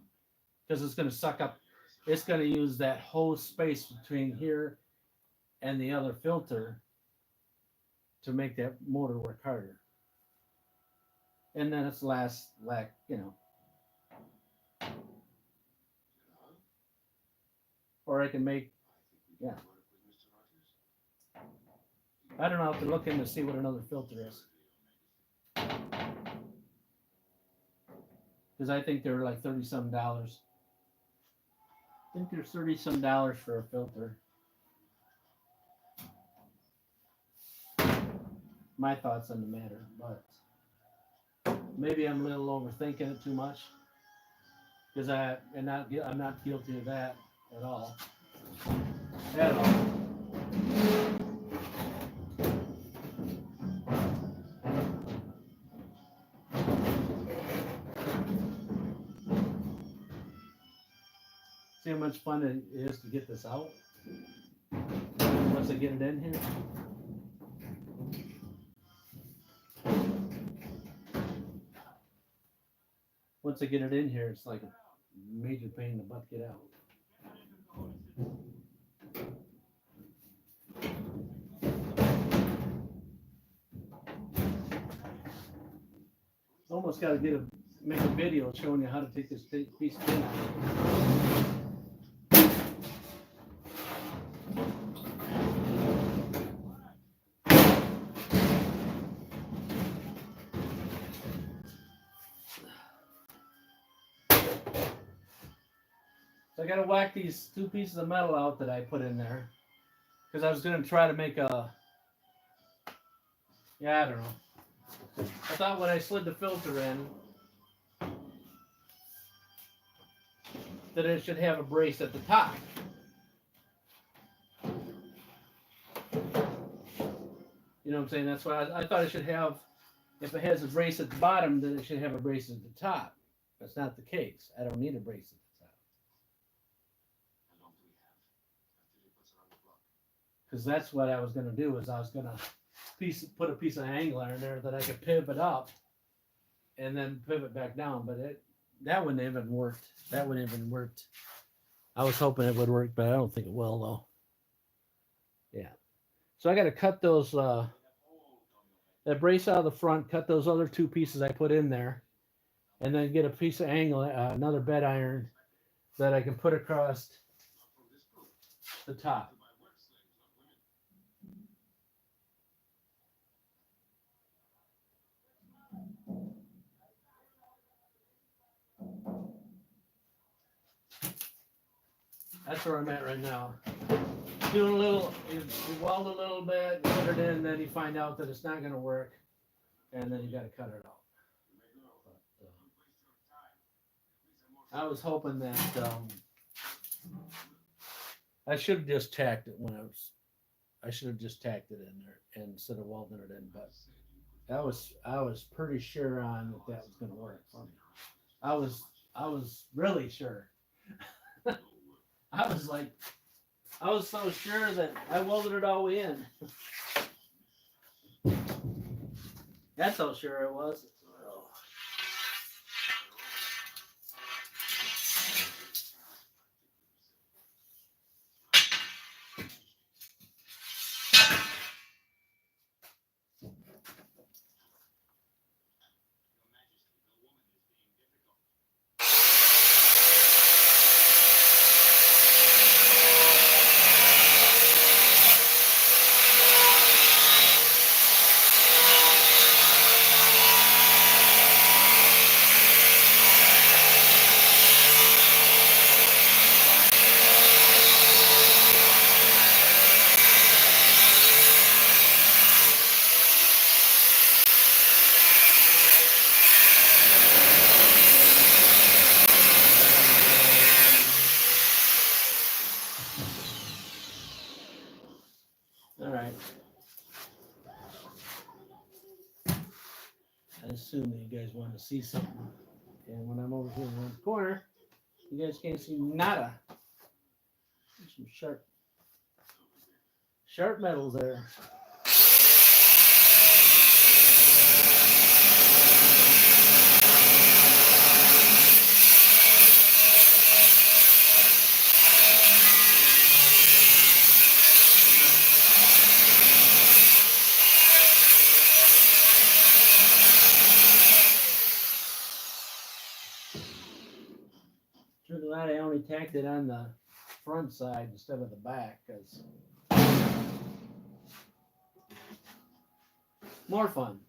because it's going to suck up. It's going to use that whole space between here and the other filter to make that motor work harder. And then it's or I can make, yeah. I don't know, I have to look in to see what another filter is. Because I think they're like $30-some. I think there's $30-some for a filter. My thoughts on the matter, but maybe I'm a little overthinking it too much. Because I'm not guilty of that at all. At all. See how much fun it is to get this out? Once I get it in here. Once I get it in here, it's like a major pain in the butt to get out. Almost got to make a video showing you how to take this piece of tin out. So I got to whack these 2 pieces of metal out that I put in there, because I was going to try to make a, I don't know. I thought when I slid the filter in that it should have a brace at the top. You know what I'm saying? That's why I thought it should have, if it has a brace at the bottom, then it should have a brace at the top. That's not the case. I don't need a brace at the top. Because that's what I was going to do, is I was going to put a piece of angler in there that I could pivot up and then pivot back down. But that wouldn't even worked. That wouldn't even worked. I was hoping it would work, but I don't think it will, though. Yeah. So I got to cut those, that brace out of the front, cut those other 2 pieces I put in there, and then get a piece of another bed iron that I can put across the top. That's where I'm at right now. Doing a little, you weld a little bit, put it in, then you find out that it's not going to work, and then you got to cut it out. But, I was hoping that I should have just tacked it when I should have just tacked it in there instead of welding it in, but I was pretty sure on that was going to work for me. I was really sure. I was so sure that I welded it all the way in. That's how sure I was. All right. I assume that you guys want to see something. And when I'm over here in one corner, you guys can't see nada. There's some sharp metals there. Too glad I only tacked it on the front side instead of the back, because more fun.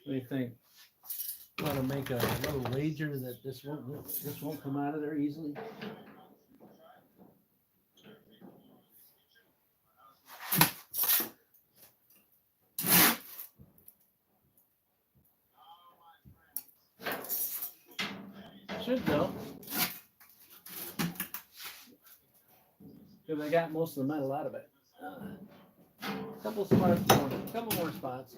What do you think? Want to make a little wager that this won't come out of there easily? Should though, because I got most of the metal out of it. Couple more spots.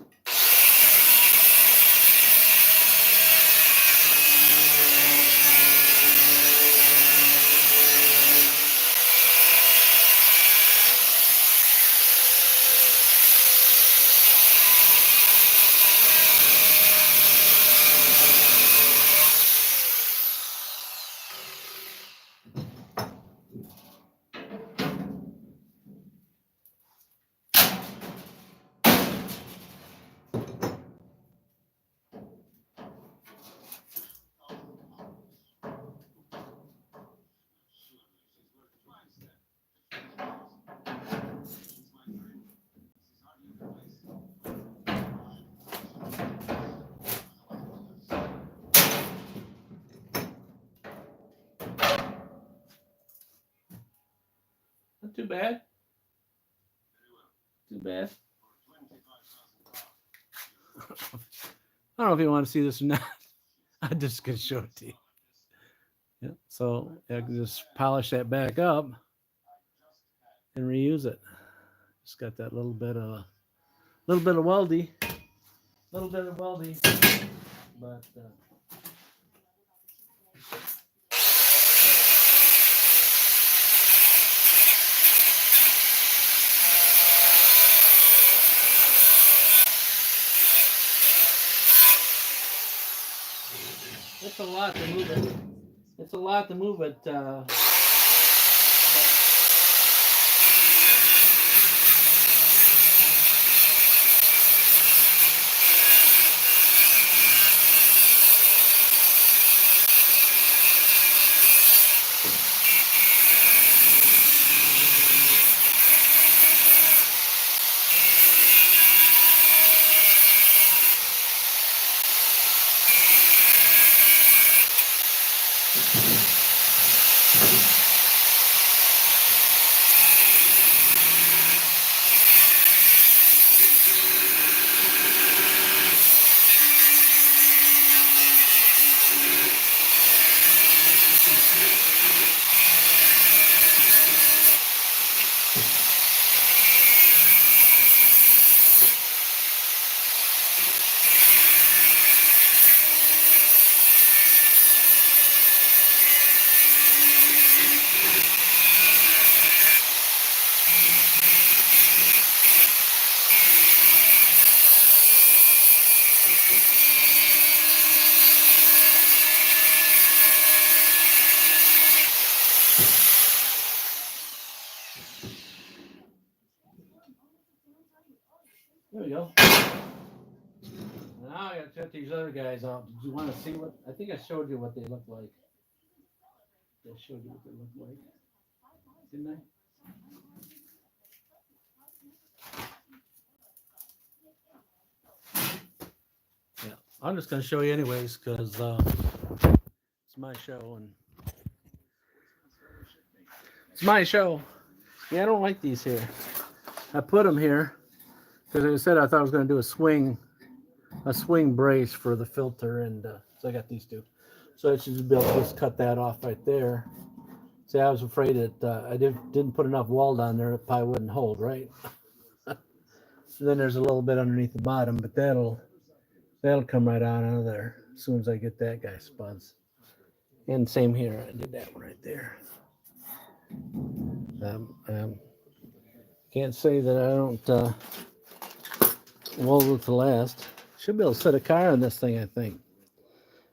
Not too bad. Too bad. I don't know if you want to see this or not. I'm just gonna show it to you. Yeah. So I can just polish that back up and reuse it. It's got that little bit of weldy, but it's a lot to move it. It's a lot to move it. There we go. Now I got to check these other guys out. Did you want to see what? I think I showed you what they look like. I showed you what they look like, didn't I? Yeah, I'm just gonna show you anyways because it's my show and it's my show. Yeah, I don't like these here. I put them here because like I said I thought I was gonna do a swing brace for the filter, and so I got these two. So I should be able to just cut that off right there. See, I was afraid that I didn't put enough weld on there; it probably wouldn't hold, right? So then there's a little bit underneath the bottom, but that'll come right out of there as soon as I get that guy spuds. And same here, I did that one right there. Can't say that I don't weld with the last. Should be able to set a car on this thing, I think.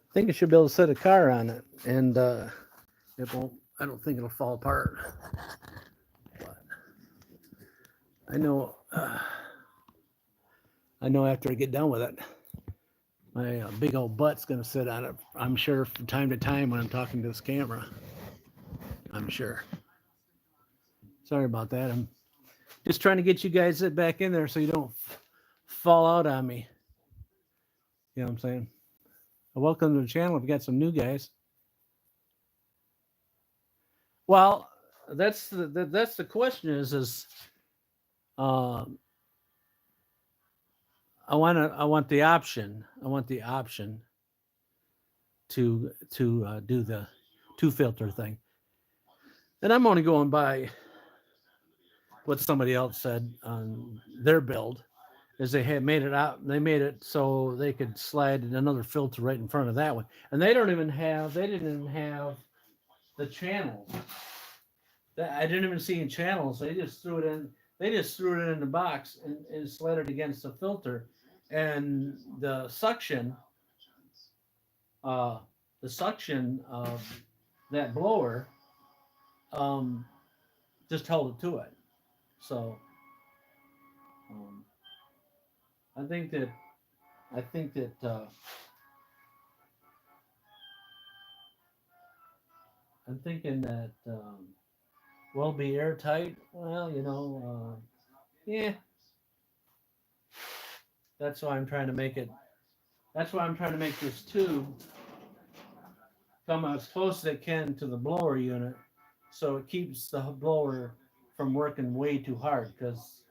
I think I should be able to set a car on it, and it won't. I don't think it'll fall apart. But I know. I know after I get done with it, my big old butt's gonna sit on it. I'm sure from time to time when I'm talking to this camera. I'm sure. Sorry about that. I'm just trying to get you guys back in there so you don't fall out on me. You know what I'm saying? Welcome to the channel. We've got some new guys. Well, that's the question is I want the option to do the two filter thing, and I'm only going by what somebody else said on their build. Is they had made it out, they made it so they could slide another filter right in front of that one, and they didn't even have the channels. I didn't even see any channels. They just threw it in. They just threw it in the box and slid it against the filter, and uh, the suction of that blower, um, just held it to it. So um, I think that I think that I'm thinking that will be airtight. Well, yeah. That's why I'm trying to make it. That's why I'm trying to make this tube come as close as it can to the blower unit, so it keeps the blower from working way too hard. Because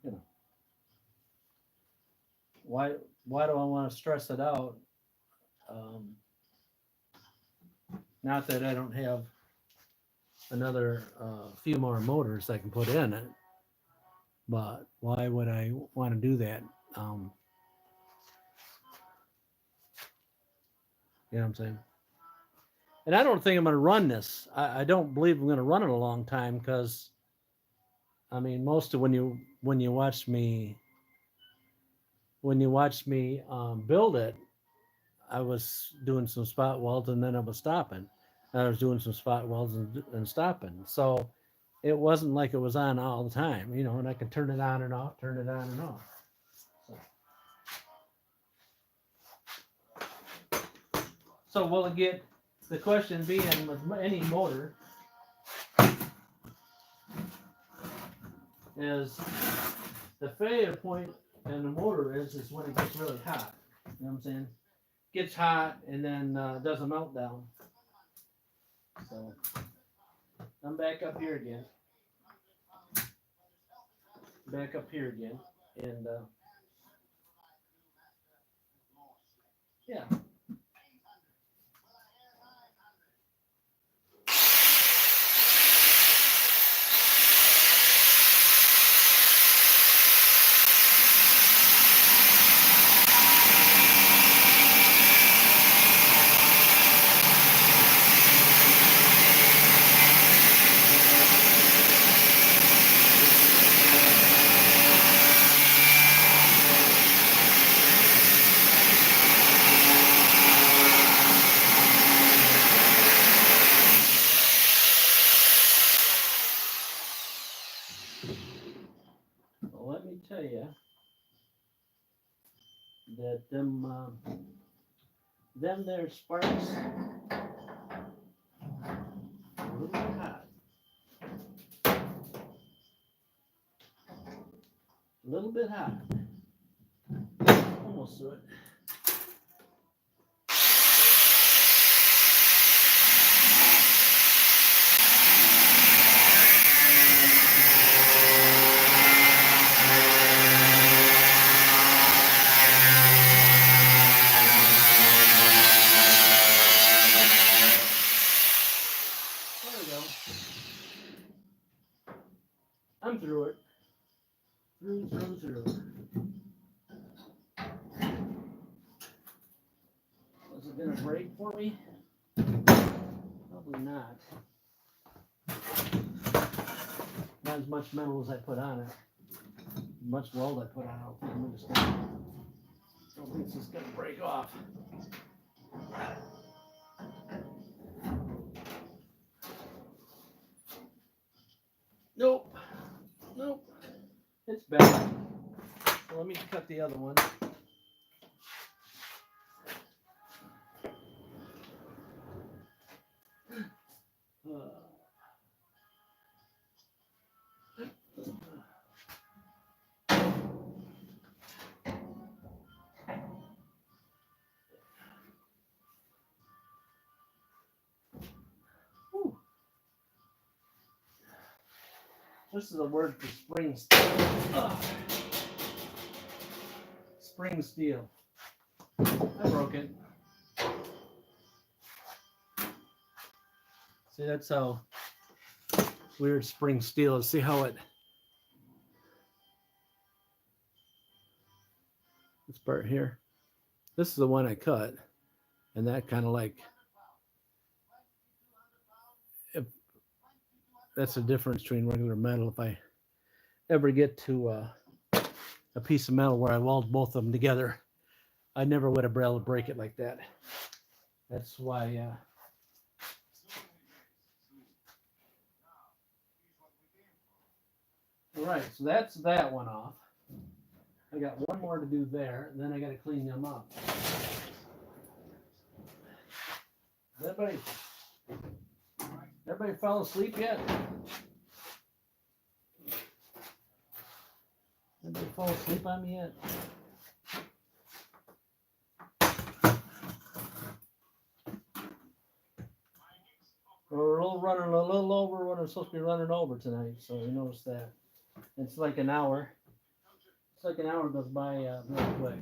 you know why? Why do I want to stress it out? Um, Not that I don't have another few more motors I can put in it. But why would I want to do that? You know what I'm saying? And I don't think I'm going to run this. I don't believe I'm going to run it a long time because I mean, most of when you watch me build it, I was doing some spot welds and then I was stopping. I was doing some spot welds and stopping. So it wasn't like it was on all the time, you know, and I can turn it on and off, turn it on and off. So will it get, the question being with any motor is the failure point in the motor is when it gets really hot. You know what I'm saying? Gets hot and then does a meltdown. So I'm back up here again. Back up here again. And yeah. Well, let me tell you that them there sparks a little bit hot. A little bit hot. Almost through it. There we go. I'm through it. Through. Was it gonna break for me? Probably not. Not as much metal as I put on it. Much weld I put on it. I don't think this is gonna break off. Nope. It's bad. So let me cut the other one. This is a word for spring steel. Spring steel. I broke it. See, that's how weird spring steel is. See how it. This part here. This is the one I cut. And that kind of like. That's the difference between regular metal. If I ever get to a piece of metal where I weld both of them together, I never would have been able to break it like that. That's why. All right, so that's that one off. I got one more to do there, and then I got to clean them up. Everybody fell asleep yet? Anybody fall asleep on me yet? We're running a little over what I'm supposed to be running over tonight, so you notice that. It's like an hour. It's like an hour goes by real quick.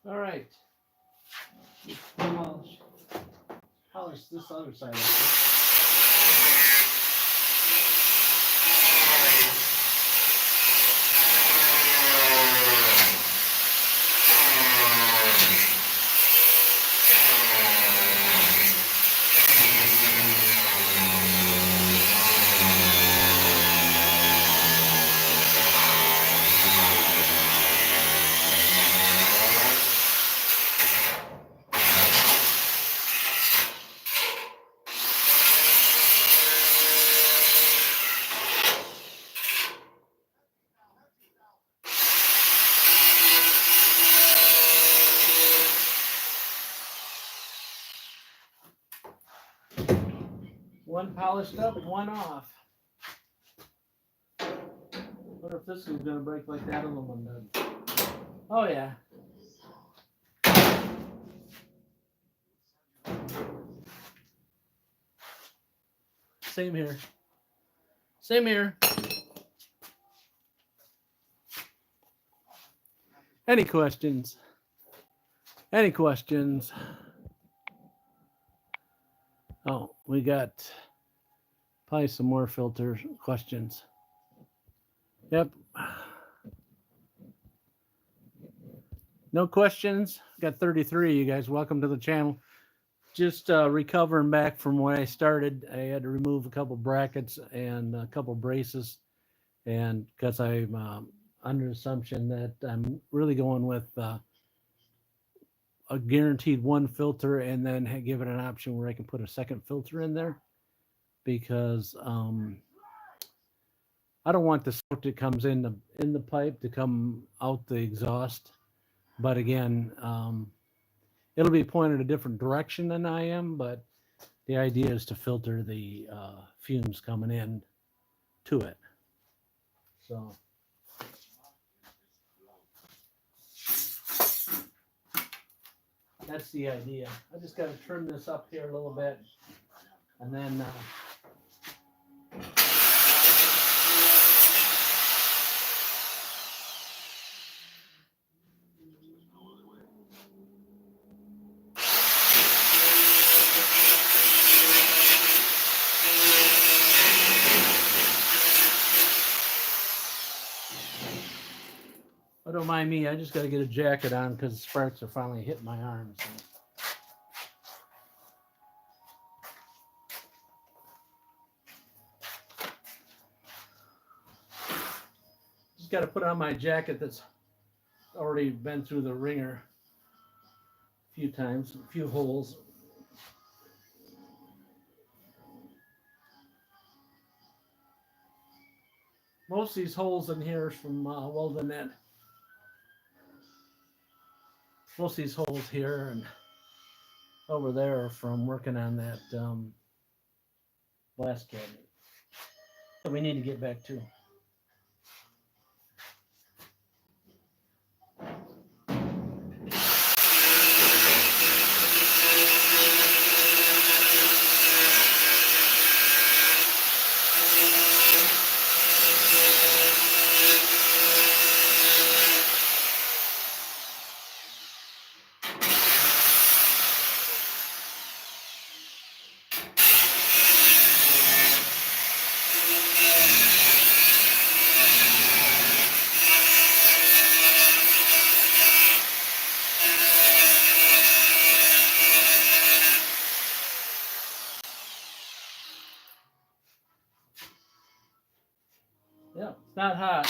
All right. Polish this other side. One polished up, one off. Wonder if this one's gonna break like that other one did. Oh yeah. Same here. Same here. Any questions? Any questions? Oh, we got probably some more filter questions. Yep. No questions. Got 33. You guys, welcome to the channel. Just recovering back from where I started. I had to remove a couple brackets and a couple braces, and because I'm under assumption that I'm really going with a guaranteed one filter, and then give it an option where I can put a second filter in there, because I don't want the smoke that comes in the pipe to come out the exhaust. But again, it'll be pointed a different direction than I am, but the idea is to filter the fumes coming in to it. So that's the idea. I just got to trim this up here a little bit, and then oh, don't mind me. I just got to get a jacket on because the sparks are finally hitting my arms. Just got to put on my jacket that's already been through the ringer a few times, a few holes. Most of these holes in here is from welding it. Most of these holes here and over there are from working on that blast cabinet that we need to get back to. Yeah, it's not hot.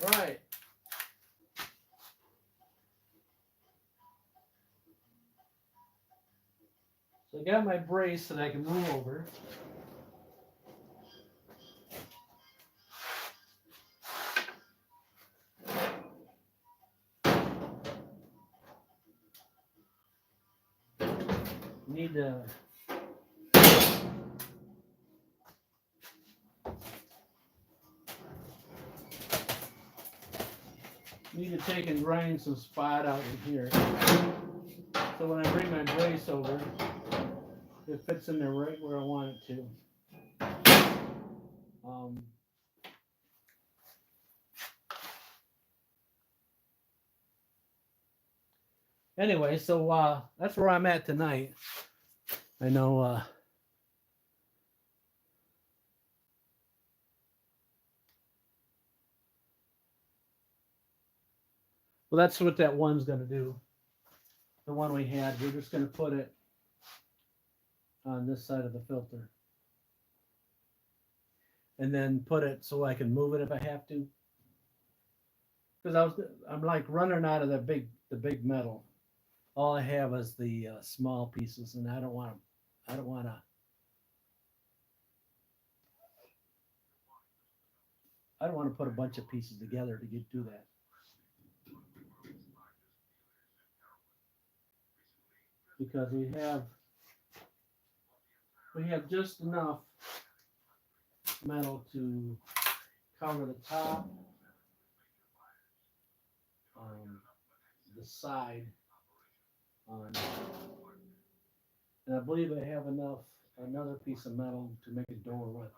Right. So I got my brace that I can move over. Need to take and grind some spot out in here. So when I bring my brace over, it fits in there right where I want it to. Anyway, so that's where I'm at tonight. I know well, that's what that one's going to do. The one we had, we're just going to put it on this side of the filter. And then put it so I can move it if I have to. Because I'm like running out of the big metal. All I have is the small pieces, and I don't want to. I don't want to put a bunch of pieces together to do that. Because we have just enough metal to cover the top, the side, and I believe I have another piece of metal to make a door with.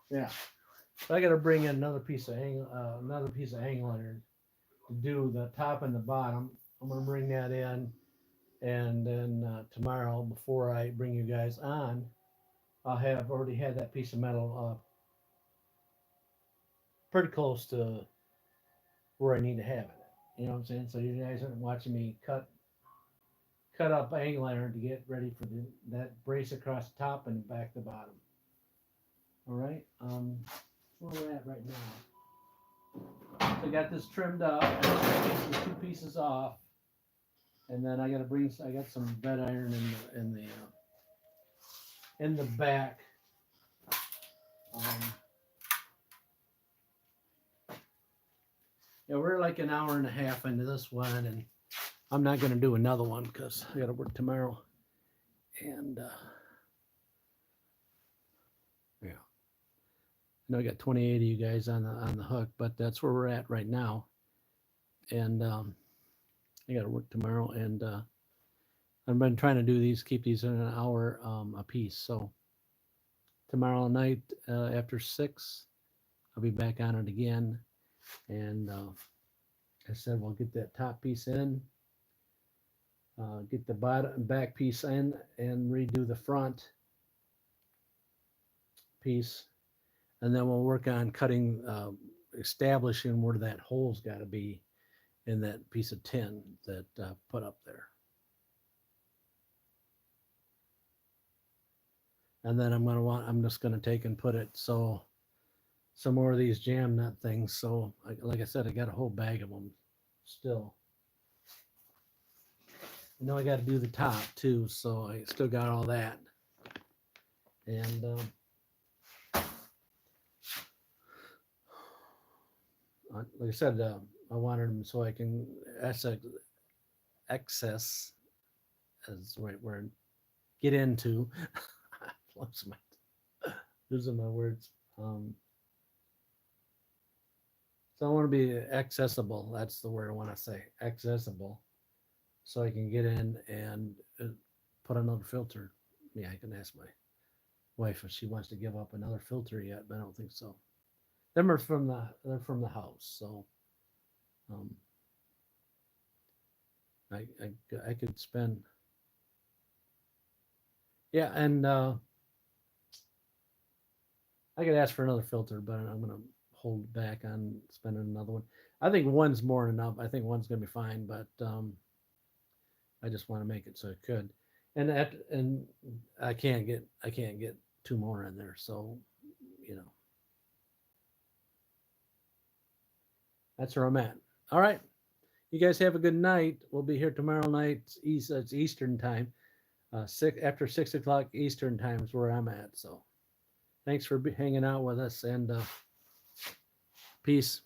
Yeah, but I got to bring in another piece of hang liner to do the top and the bottom. I'm gonna bring that in, and then tomorrow, before I bring you guys on, I'll have already had that piece of metal pretty close to where I need to have it. You know what I'm saying? So you guys aren't watching me cut up angle iron to get ready for that brace across the top and back to bottom. All right, where we're at right now. So I got this trimmed up. I got the two pieces off, and then I got some bed iron in the back. Yeah, we're like an hour and a half into this one, and I'm not going to do another one because I got to work tomorrow. And yeah, I know I got 28 of you guys on the hook, but that's where we're at right now. And I got to work tomorrow, and I've been trying to keep these in an hour a piece. So tomorrow night after 6, I'll be back on it again, and I said we'll get that top piece in, get the bottom and back piece in, and redo the front piece, and then we'll work on cutting, establishing where that hole's got to be in that piece of tin that put up there. And then I'm just gonna take and put it so some more of these jam nut things. So like I said, I got a whole bag of them still. You know, I got to do the top too, so I still got all that. And like I said, I wanted them so I can access as the right word, get into. Losing my words. So I want to be accessible. That's the word I want to say. Accessible. So I can get in and put another filter. Yeah, I can ask my wife if she wants to give up another filter yet, but I don't think so. They're from the house, so I could spend. Yeah, and I could ask for another filter, but I'm gonna hold back on spending another one. I think one's more than enough. I think one's gonna be fine, but I just want to make it so it could, and I can't get 2 more in there, so you know that's where I'm at. All right, you guys have a good night. We'll be here tomorrow night. It's Eastern time. After 6 o'clock Eastern time is where I'm at. So thanks for hanging out with us, and peace.